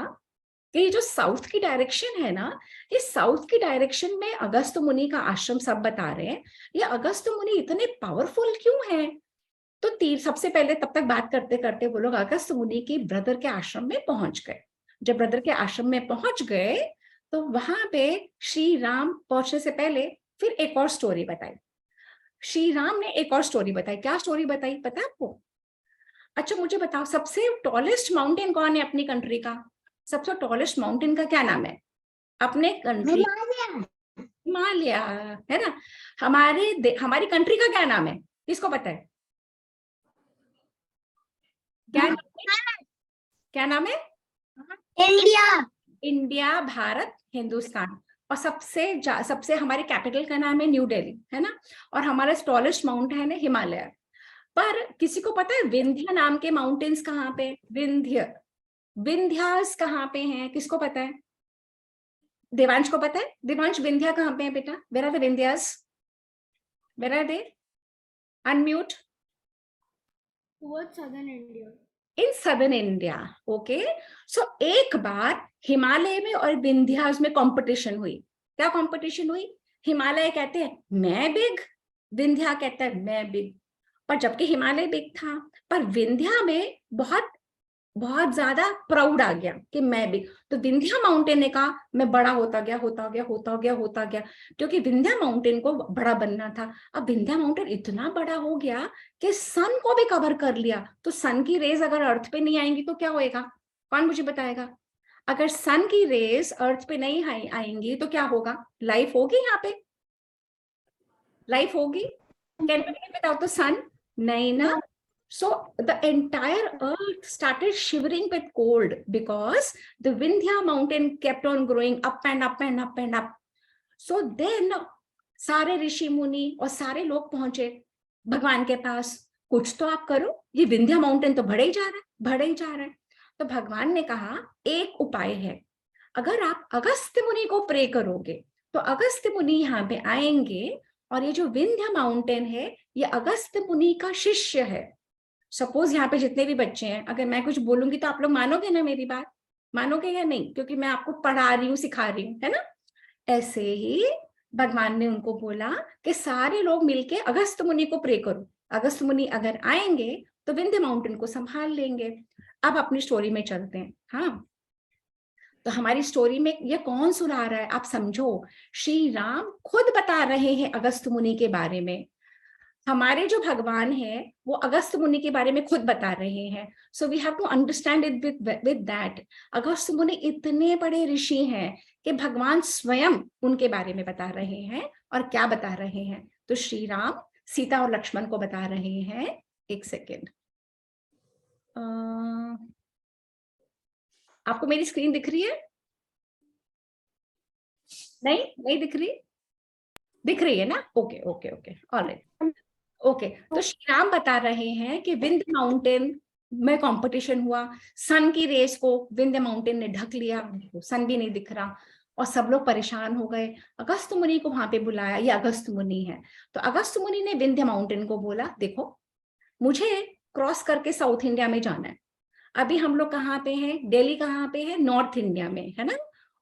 कि ये जो साउथ की डायरेक्शन है ना, ये साउथ की डायरेक्शन में अगस्त्य मुनि का आश्रम सब बता रहे हैं, ये अगस्त्य मुनि इतने पावरफुल क्यों हैं? तो सबसे पहले तब तक बात करते करते वो लोग अगस्त्य मुनि के ब्रदर के आश्रम में पहुंच गए। जब ब्रदर के आश्रम में पहुंच गए तो वहां पे श्री राम पहुंचने से पहले फिर एक और स्टोरी बताई। श्री राम ने एक और स्टोरी बताई। क्या स्टोरी बताई पता है आपको? अच्छा मुझे बताओ, सबसे टॉलेस्ट माउंटेन कौन है अपनी कंट्री का? सबसे टॉलेस्ट माउंटेन का क्या नाम है अपने कंट्री? हिमालय, है ना। हमारी कंट्री का क्या नाम है? किसको पता है? क्या नाम है? इंडिया। इंडिया, भारत, हिंदुस्तान। और सबसे हमारे कैपिटल का नाम है न्यू दिल्ली, है ना। और हमारा टॉलेस्ट माउंटेन है हिमालय। पर किसी को पता है विंध्य नाम के माउंटेन्स कहाँ पे? विंध्यास कहाँ पे हैं? किसको पता है? देवांश को पता है? देवांश विंध्या कहाँ पे है बेटा? Where are the Vindhyas? Where are they? Unmute. Southern India. In southern India. Okay, so एक बार हिमालय में और विंध्यास में कंपटीशन हुई। क्या कंपटीशन हुई? हिमालय कहते हैं मैं बिग, विंध्या कहता है मैं बिग। पर जबकि हिमालय बिग था, पर विंध्या में बहुत बहुत ज्यादा प्राउड आ गया कि मैं बिग। तो विंध्या माउंटेन ने कहा मैं बड़ा होता गया, क्योंकि विंध्या माउंटेन को बड़ा बनना था। अब विंध्या माउंटेन इतना बड़ा हो गया कि सन को भी कवर कर लिया। तो सन की रेज अगर अर्थ पे नहीं आएंगी तो क्या होएगा? कौन मुझे बताएगा? अगर सन की रेज अर्थ पे नहीं आएंगी तो क्या होगा? लाइफ होगी यहाँ पे? लाइफ होगी? Can we live without the sun? नहीं ना। So the entire earth started shivering with cold because the Vindhya mountain kept on growing up and up and up and up. So then सारे ऋषि मुनि और सारे लोग पहुंचे भगवान के पास। कुछ तो आप करो, ये विंध्या माउंटेन तो बढ़े ही जा रहा है। तो भगवान ने कहा एक उपाय है, अगर आप अगस्त्य मुनि को प्रे करोगे तो अगस्त्य मुनि यहाँ पे आएंगे और ये जो विंध्या माउंटेन है ये अगस्त्य मुनि का शिष्य है। सपोज यहाँ पे जितने भी बच्चे हैं, अगर मैं कुछ बोलूंगी तो आप लोग मानोगे ना मेरी बात? मानोगे या नहीं? क्योंकि मैं आपको पढ़ा रही हूँ, सिखा रही हूँ, है ना। ऐसे ही भगवान ने उनको बोला कि सारे लोग मिलके अगस्त्य मुनि को प्रे करो। अगस्त्य मुनि अगर आएंगे तो विंध्य माउंटेन को संभाल लेंगे। अब अपनी स्टोरी में चलते हैं। हाँ, तो हमारी स्टोरी में ये कौन सुना रहा है आप समझो। श्री राम खुद बता रहे हैं अगस्त्य मुनि के बारे में। हमारे जो भगवान है वो अगस्त्य मुनि के बारे में खुद बता रहे हैं। So we have to understand it with that. Agastya मुनि इतने बड़े ऋषि हैं कि भगवान स्वयं उनके बारे में बता रहे हैं। और क्या बता रहे हैं? तो श्री राम सीता और लक्ष्मण को बता रहे हैं। एक सेकेंड, आपको मेरी स्क्रीन दिख रही है? नहीं दिख रही? दिख रही है ना? Okay okay okay, alright, okay. तो श्री राम बता रहे हैं कि विंध्य माउंटेन में कंपटीशन हुआ, सन की रेस को विंध्य माउंटेन ने ढक लिया, सन भी नहीं दिख रहा और सब लोग परेशान हो गए। अगस्त मुनि को वहां पे बुलाया, ये अगस्त मुनि है। तो अगस्त मुनि ने विंध्य माउंटेन को बोला, देखो मुझे क्रॉस करके साउथ इंडिया में जाना है। अभी हम लोग कहाँ पे हैं? दिल्ली कहाँ पे है? नॉर्थ इंडिया में है ना।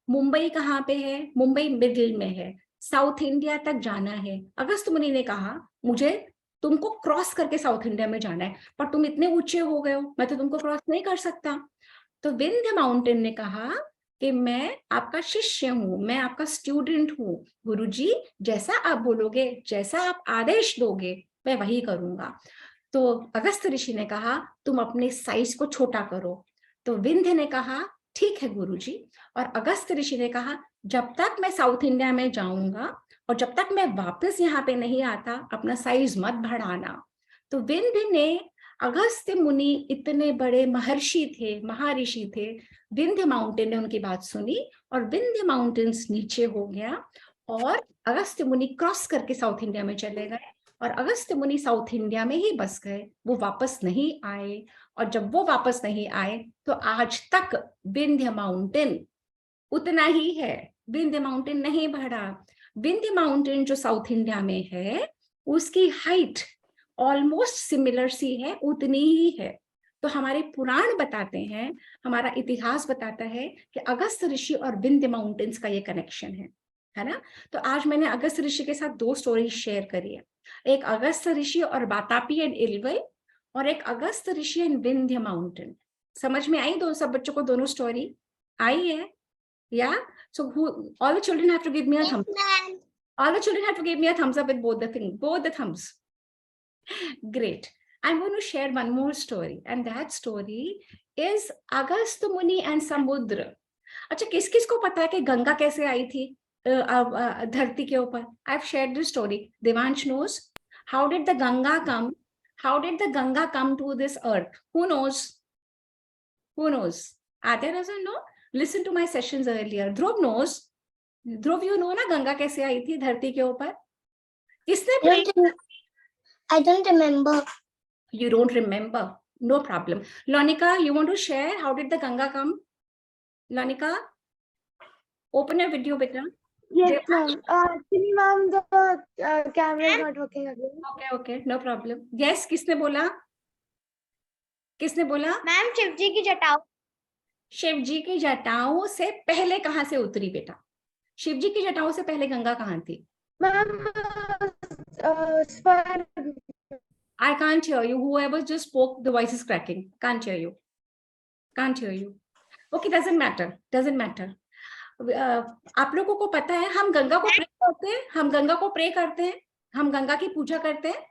मुंबई कहाँ पे है? मुंबई मिडिल में है। साउथ इंडिया तक जाना है। अगस्त मुनि ने कहा मुझे तुमको क्रॉस करके साउथ इंडिया में जाना है, पर तुम इतने ऊंचे हो गए हो, मैं तो तुमको क्रॉस नहीं कर सकता। तो विंध्य माउंटेन ने कहा कि मैं आपका शिष्य हूं, मैं आपका स्टूडेंट हूं, गुरुजी जैसा आप बोलोगे, जैसा आप आदेश दोगे मैं वही करूंगा। तो अगस्त ऋषि ने कहा तुम अपने साइज को छोटा करो। तो विंध्य ने कहा ठीक है गुरुजी। और अगस्त ऋषि ने कहा जब तक मैं साउथ इंडिया में जाऊंगा और जब तक मैं वापस यहाँ पे नहीं आता अपना साइज मत बढ़ाना। तो विंध्य ने, अगस्त मुनि इतने बड़े महर्षि थे, महर्षि थे, विंध्य माउंटेन ने उनकी बात सुनी और विंध्य माउंटेन्स नीचे हो गया और अगस्त मुनि क्रॉस करके साउथ इंडिया में चले गए और अगस्त मुनि साउथ इंडिया में ही बस गए, वो वापस नहीं आए। और जब वो वापस नहीं आए तो आज तक विंध्य माउंटेन उतना ही है, विंध्य माउंटेन नहीं बढ़ा। विंध्य माउंटेन जो साउथ इंडिया में है उसकी हाइट ऑलमोस्ट सिमिलर सी है, उतनी ही है। तो हमारे पुराण बताते हैं, हमारा इतिहास बताता है कि अगस्त ऋषि और विंध्य माउंटेन्स का ये कनेक्शन है ना। तो आज मैंने अगस्त ऋषि के साथ 2 स्टोरी शेयर करी है, एक अगस्त ऋषि और वातापी एंड इल्वई और एक अगस्त ऋषि एंड विंध्य माउंटेन। समझ में आई? सब बच्चों को दोनों स्टोरी आई है? Yeah. So all the children have to give me a thumbs up. All the children have to give me a thumbs up with both the thumbs. Great. I'm going to share one more story, and that story is Agastya Muni and Samudra. अच्छा, किस किस को पता है कि गंगा कैसे आई थी धरती के ऊपर? I've shared this story. Devansh knows. How did the Ganga come? How did the Ganga come to this earth? Who knows? Who knows? Adya doesn't know. Listen to my sessions earlier. Dhruv knows. Dhruv, you know ना गंगा कैसे आई थी धरती के ऊपर? किसने? I don't remember. You don't remember? No problem. Lonika, you want to share how did the Ganga come? Lonika, open your video, beta. Yes, ma'am. Actually, ma'am, the camera is not working again. Okay, no problem. Yes, किसने बोला? किसने बोला? Ma'am Shiv जी की जटाओं। शिव जी की जटाओं से पहले कहाँ से उतरी बेटा? शिव जी की जटाओं से पहले गंगा कहाँ थी? Ma'am, I can't hear you. Whoever just spoke, the voice is cracking. Can't hear you. Can't hear you. Okay, doesn't matter. Doesn't matter. आप लोगों को पता है हम गंगा को प्रे करते हैं, हम गंगा को प्रे करते हैं, हम गंगा की पूजा करते हैं।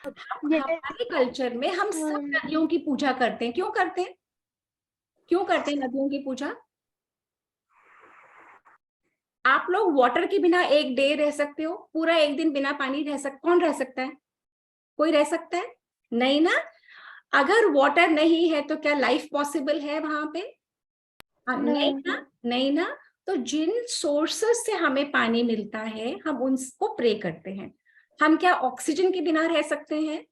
हमारे कल्चर में हम सब नदियों की पूजा करते हैं। क्यों करते हैं? क्यों करते हैं नदियों की पूजा? आप लोग वाटर के बिना एक डे रह सकते हो? पूरा एक दिन बिना पानी रह कौन रह सकता है? कोई रह सकता है? नहीं ना। अगर वाटर नहीं है तो क्या लाइफ पॉसिबल है वहां पे? नहीं ना, नहीं ना। तो जिन सोर्सेस से हमें पानी मिलता है हम उनको प्रे करते हैं। हम क्या ऑक्सीजन के बिना रह सकते हैं?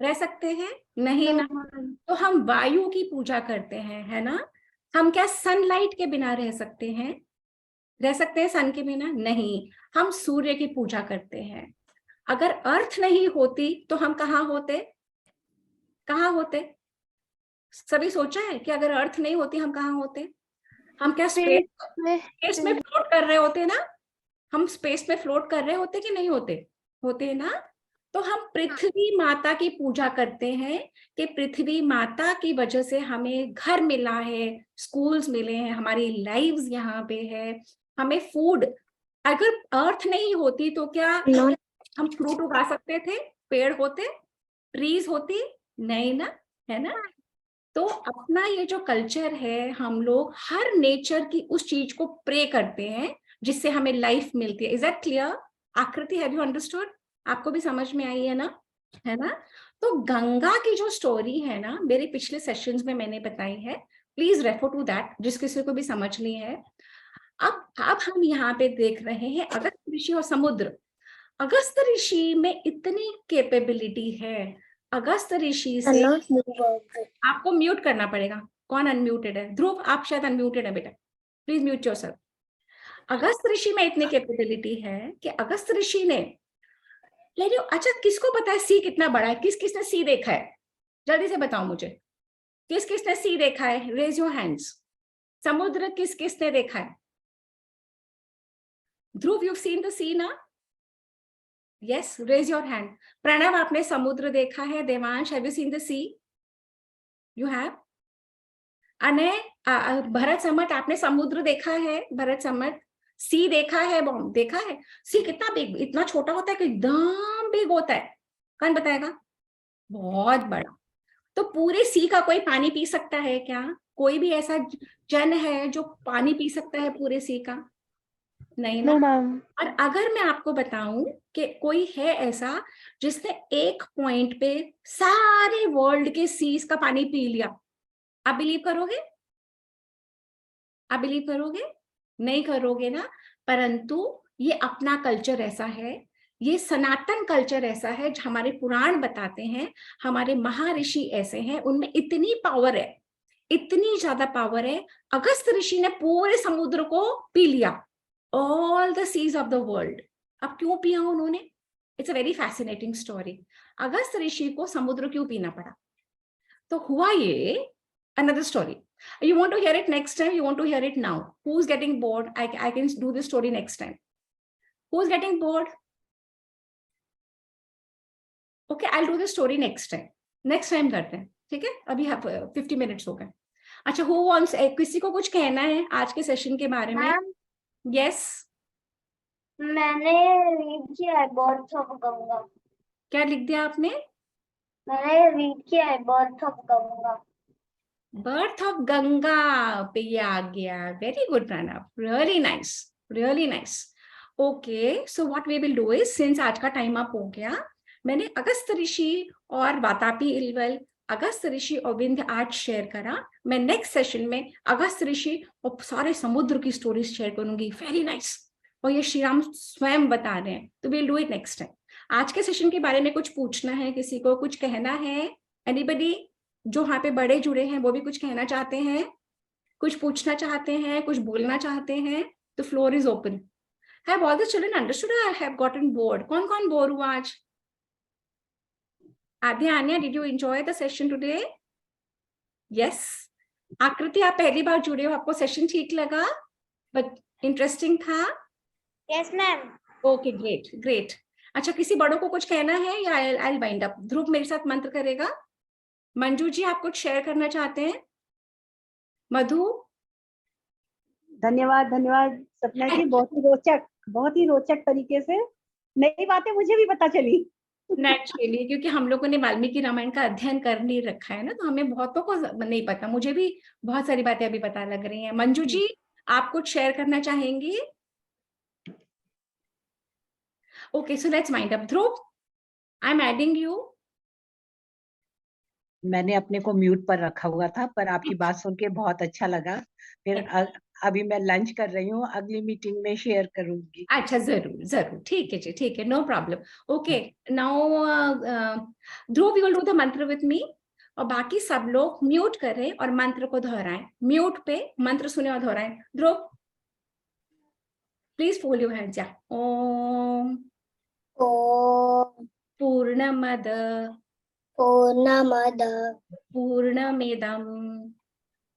रह सकते हैं? नहीं ना। तो हम वायु की पूजा करते हैं, है ना। हम क्या सनलाइट के बिना रह सकते हैं? रह सकते हैं सन के बिना? नहीं। हम सूर्य की पूजा करते हैं। अगर अर्थ नहीं होती तो हम कहाँ होते? कहाँ होते? सभी सोचा है कि अगर अर्थ नहीं होती हम कहाँ होते? हम क्या स्पेस में फ्लोट कर रहे होते ना? हम स्पेस में फ्लोट कर रहे होते कि नहीं होते? होते ना। तो हम पृथ्वी माता की पूजा करते हैं कि पृथ्वी माता की वजह से हमें घर मिला है, स्कूल्स मिले हैं, हमारी लाइव्स यहाँ पे है, हमें फूड। अगर अर्थ नहीं होती तो क्या हम फ्रूट उगा सकते थे? पेड़ होते, ट्रीज होती? नहीं ना, है ना। तो अपना ये जो कल्चर है, हम लोग हर नेचर की उस चीज को प्रे करते हैं जिससे हमें लाइफ मिलती है। Is that clear? आकृति, हैव यू अंडरस्टूड? आपको भी समझ में आई है ना? तो गंगा की जो स्टोरी है ना, मेरे पिछले सेशंस में मैंने बताई है, प्लीज रेफर टू दैट, जिस किसी को भी समझनी है। अब हम यहाँ पे देख रहे हैं अगस्त ऋषि और समुद्र। अगस्त ऋषि में इतनी कैपेबिलिटी है, अगस्त ऋषि से आपको म्यूट करना पड़ेगा। कौन अनम्यूटेड है? ध्रुव, आप शायद अनम्यूटेड है बेटा, प्लीज म्यूट योरसेल्फ। अगस्त ऋषि में इतनी कैपेबिलिटी है कि अगस्त ऋषि ने, अच्छा किसको पता है सी कितना बड़ा है? किसने सी देखा है? जल्दी से बताओ मुझे, किसने सी देखा है? Raise your hands. समुद्र किसने देखा है? ध्रुव, you've seen the sea ना? Yes, raise your hand. Pranav, आपने समुद्र देखा है? Devansh, have you seen the sea? You have? Anay, Bharat सम्मत, आपने समुद्र देखा है? भरत सम्मत, सी देखा है? बॉम्ब देखा है? सी कितना बिग, इतना छोटा होता है कि एकदम बिग होता है? कौन बताएगा? बहुत बड़ा। तो पूरे सी का कोई पानी पी सकता है क्या? कोई भी ऐसा जन है जो पानी पी सकता है पूरे सी का? नहीं ना। और अगर मैं आपको बताऊं कि कोई है ऐसा जिसने एक पॉइंट पे सारे वर्ल्ड के सीज का पानी पी लिया, आप बिलीव करोगे? आप बिलीव करोगे? नहीं करोगे ना। परंतु ये अपना कल्चर ऐसा है, ये सनातन कल्चर ऐसा है, जो हमारे पुराण बताते हैं, हमारे महर्षि ऐसे हैं, उनमें इतनी पावर है, इतनी ज्यादा पावर है। अगस्त ऋषि ने पूरे समुद्र को पी लिया, all the seas of the world। अब क्यों पिया उन्होंने? It's a very fascinating story. Agastya ऋषि को समुद्र क्यों पीना पड़ा? तो हुआ ये, another story। You want to hear it next time? You want to hear it now? Who's getting bored? I can do this story next time. Who's getting bored? Okay, I'll do the story next time. Next time करते हैं, ठीक है? अभी 50 minutes हो गए। अच्छा, who wants, किसी को कुछ कहना है आज के सेशन के बारे में? Yes. मैंने रीड किया है बर्थ ऑफ गंगा। क्या लिख दिया आपने? मैंने रीड किया है birth of Ganga. Birth of Ganga पे ये आ गया। Very good Pranav, really nice, really nice. Okay, so what we will do is, since आज का टाइम अप हो गया, मैंने अगस्त ऋषि और वातापी इल्वल, अगस्त ऋषि और विंध्य आर्ट शेयर करा। मैं नेक्स्ट सेशन में अगस्त ऋषि और सारे समुद्र की स्टोरीज शेयर करूंगी। Very nice. और ये श्री राम स्वयं बता रहे हैं, तो will do it next time. आज के सेशन के बारे में कुछ पूछना है? किसी को कुछ कहना है? एनीबडी? जो यहाँ पे बड़े जुड़े हैं वो भी कुछ कहना चाहते हैं, कुछ पूछना चाहते हैं, कुछ बोलना चाहते हैं? तो floor is open. Have all the children understood? I have gotten bored. कौन कौन बोर हुआ आज? Aadya, Anya, did you enjoy the session today? Yes. Aakriti, आप पहली बार जुड़े हो, आपको सेशन ठीक लगा? बट इंटरेस्टिंग था? Yes ma'am. Okay, great great. अच्छा, किसी बड़ों को कुछ कहना है या आई विल वाइंड अप? ध्रुव मेरे साथ मंत्र करेगा। मंजू जी, आप कुछ शेयर करना चाहते हैं? मधु? धन्यवाद धन्यवाद सपना जी, बहुत ही रोचक तरीके से नई बातें मुझे भी पता चली। नेचुरली, क्योंकि हम लोगों ने वाल्मीकि रामायण का अध्ययन कर नहीं रखा है ना, तो हमें बहुतों को नहीं पता। मुझे भी बहुत सारी बातें अभी पता लग रही हैं। मंजू जी, आप कुछ शेयर करना चाहेंगी? Okay, so let's wind up. Dhruv, I am adding you. मैंने अपने को म्यूट पर रखा हुआ था, पर आपकी बात सुन के बहुत अच्छा लगा। फिर अभी मैं लंच कर रही हूँ, अगली मीटिंग में शेयर करूंगी। अच्छा, जरूर जरूर, ठीक है जी, ठीक है, no problem. Okay, now Dhruv, you will do the mantra with me, और बाकी सब लोग म्यूट करें और मंत्र को दोहराएं। म्यूट पे मंत्र सुने और दोहराएं। ध्रुव, प्लीज फोल्ड योर हैंड्स। या ओम पूर्णमद पूर्णमद पूर्णमिदं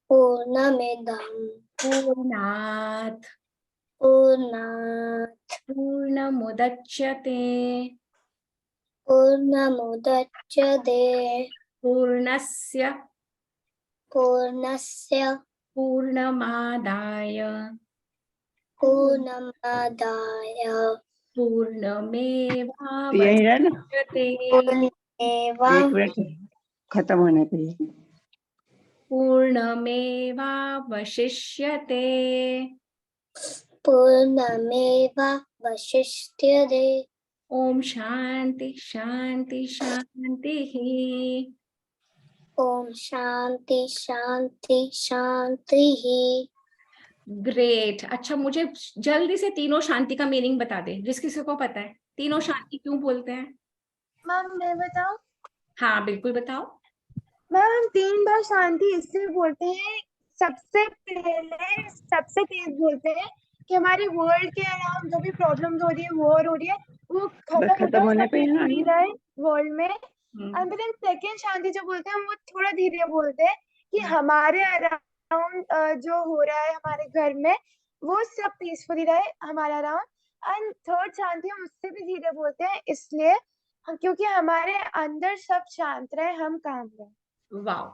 पूर्णमिदं पूर्णात् पूर्णात् पूर्णमुदच्यते पूर्णमुदच्यते पूर्णस्य पूर्णस्य पूर्णमादाय पूर्णमादाय यही रहा ना, पूर्णमेवावशिष्यते पूर्णमेव एक मिनट खत्म होने पे ही। पूर्णमेवावशिष्यते पूर्णमेवावशिष्यते। ओम शांति शांति शांति। ओम शांति शांति शांति। ग्रेट। अच्छा, मुझे जल्दी से तीनों शांति का मीनिंग बता दे, जिस किसी को पता है तीनों शांति क्यों बोलते हैं। मैम मैं बताऊं? हाँ बिल्कुल बताओ। मैम हम 3 बार शांति इसलिए बोलते हैं, सबसे पहले सबसे तेज बोलते हैं कि हमारे वर्ल्ड के अराउंड जो भी प्रॉब्लम्स हो रही है, वॉर हो रही है, वो खत्म होने पे रहे वर्ल्ड में। एंड देन सेकंड शांति जो बोलते हैं वो थोड़ा धीरे बोलते हैं कि हमारे अराउंड जो हो रहा है हमारे घर में वो सब पीसफुली रहे हमारे अराउंड। एंड थर्ड शांति हम उससे भी धीरे बोलते हैं इसलिए क्योंकि हमारे अंदर सब शांत रहे, हम काम रहे। वाह,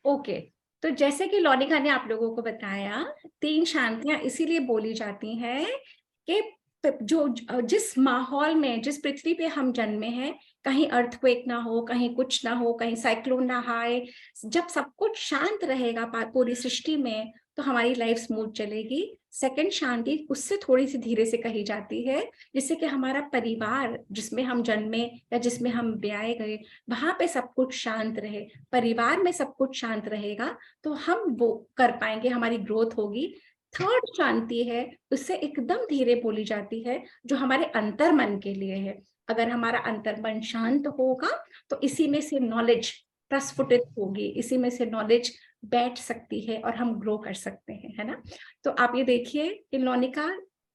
ओके। तो जैसे कि लोनिका ने आप लोगों को बताया, 3 शांतियां इसीलिए बोली जाती हैं कि जो जिस माहौल में, जिस पृथ्वी पे हम जन्मे हैं, कहीं अर्थक्वेक ना हो, कहीं कुछ ना हो, कहीं साइक्लोन ना आए, जब सब कुछ शांत रहेगा पूरी सृष्टि में, तो हमारी लाइफ स्मूथ चलेगी। सेकंड शांति उससे थोड़ी सी धीरे से कही जाती है, जिससे कि हमारा परिवार जिसमें हम जन्मे या जिसमें हम ब्याए गए, वहां पे सब कुछ शांत रहे। परिवार में सब कुछ शांत रहेगा तो हम वो कर पाएंगे, हमारी ग्रोथ होगी। थर्ड शांति है, उससे एकदम धीरे बोली जाती है, जो हमारे अंतर मन के लिए है। अगर हमारा अंतर मन शांत होगा तो इसी में से नॉलेज प्रस्फुटित होगी, इसी में से नॉलेज बैठ सकती है और हम ग्रो कर सकते हैं, है ना। तो आप ये देखिए कि लोनिका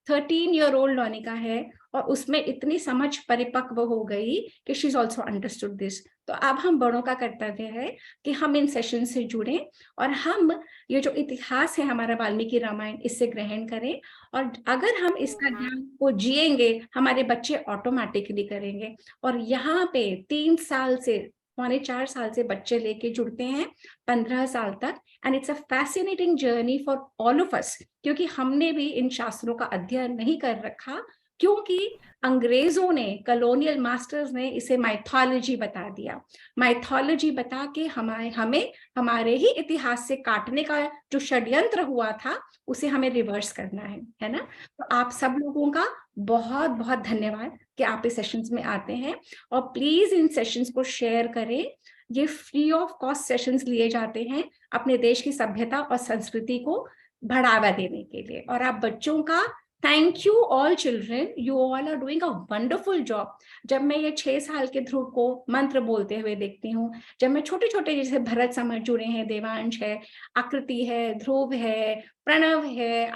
13-year-old लोनिका है और उसमें इतनी समझ परिपक्व हो गई कि she is also understood this. तो अब हम बड़ों का कर्तव्य है कि हम इन सेशन से जुड़ें और हम ये जो इतिहास है हमारा वाल्मीकि रामायण, इससे ग्रहण करें। और अगर हम इसका ज्ञान को जिएंगे, हमारे बच्चे ऑटोमेटिकली करेंगे। और यहाँ पे 3 साल से 3.25 साल से बच्चे लेके जुड़ते हैं 15 साल तक। And it's a fascinating journey for all of us, क्योंकि हमने भी इन शास्त्रों का अध्ययन नहीं कर रखा, क्योंकि अंग्रेजों ने, कॉलोनियल मास्टर्स ने इसे माइथोलॉजी बता दिया। माइथोलॉजी बता के हमें हमारे ही इतिहास से काटने का जो षड्यंत्र हुआ था, उसे हमें रिवर्स करना है ना। तो आप सब लोगों का बहुत बहुत धन्यवाद कि आप इस सेशंस में आते हैं, और प्लीज इन सेशंस को शेयर करें। ये फ्री ऑफ कॉस्ट सेशंस लिए जाते हैं अपने देश की सभ्यता और संस्कृति को बढ़ावा देने के लिए। और आप बच्चों का thank you all children, you all are doing a wonderful job. जब मैं ये 6 साल के ध्रुव को मंत्र बोलते हुए देखती हूँ, जब मैं छोटे छोटे जैसे भरत समझ जुड़े हैं, देवांश है, आकृति है, ध्रुव है, प्रणव है,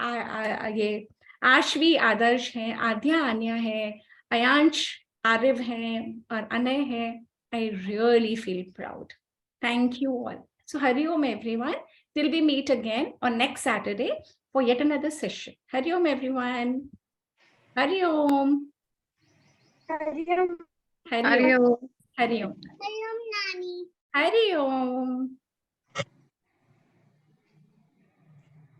ये आश्वी आदर्श है, आद्या आन्या है, अयांश आरिव है और अनय है, I really feel proud. Thank you all. So Hari Om everyone. Till we meet again on next Saturday for yet another session. Hari Om everyone. Hari Om. Hariom. Hari Om. Hari Om. नानी। Hari Om.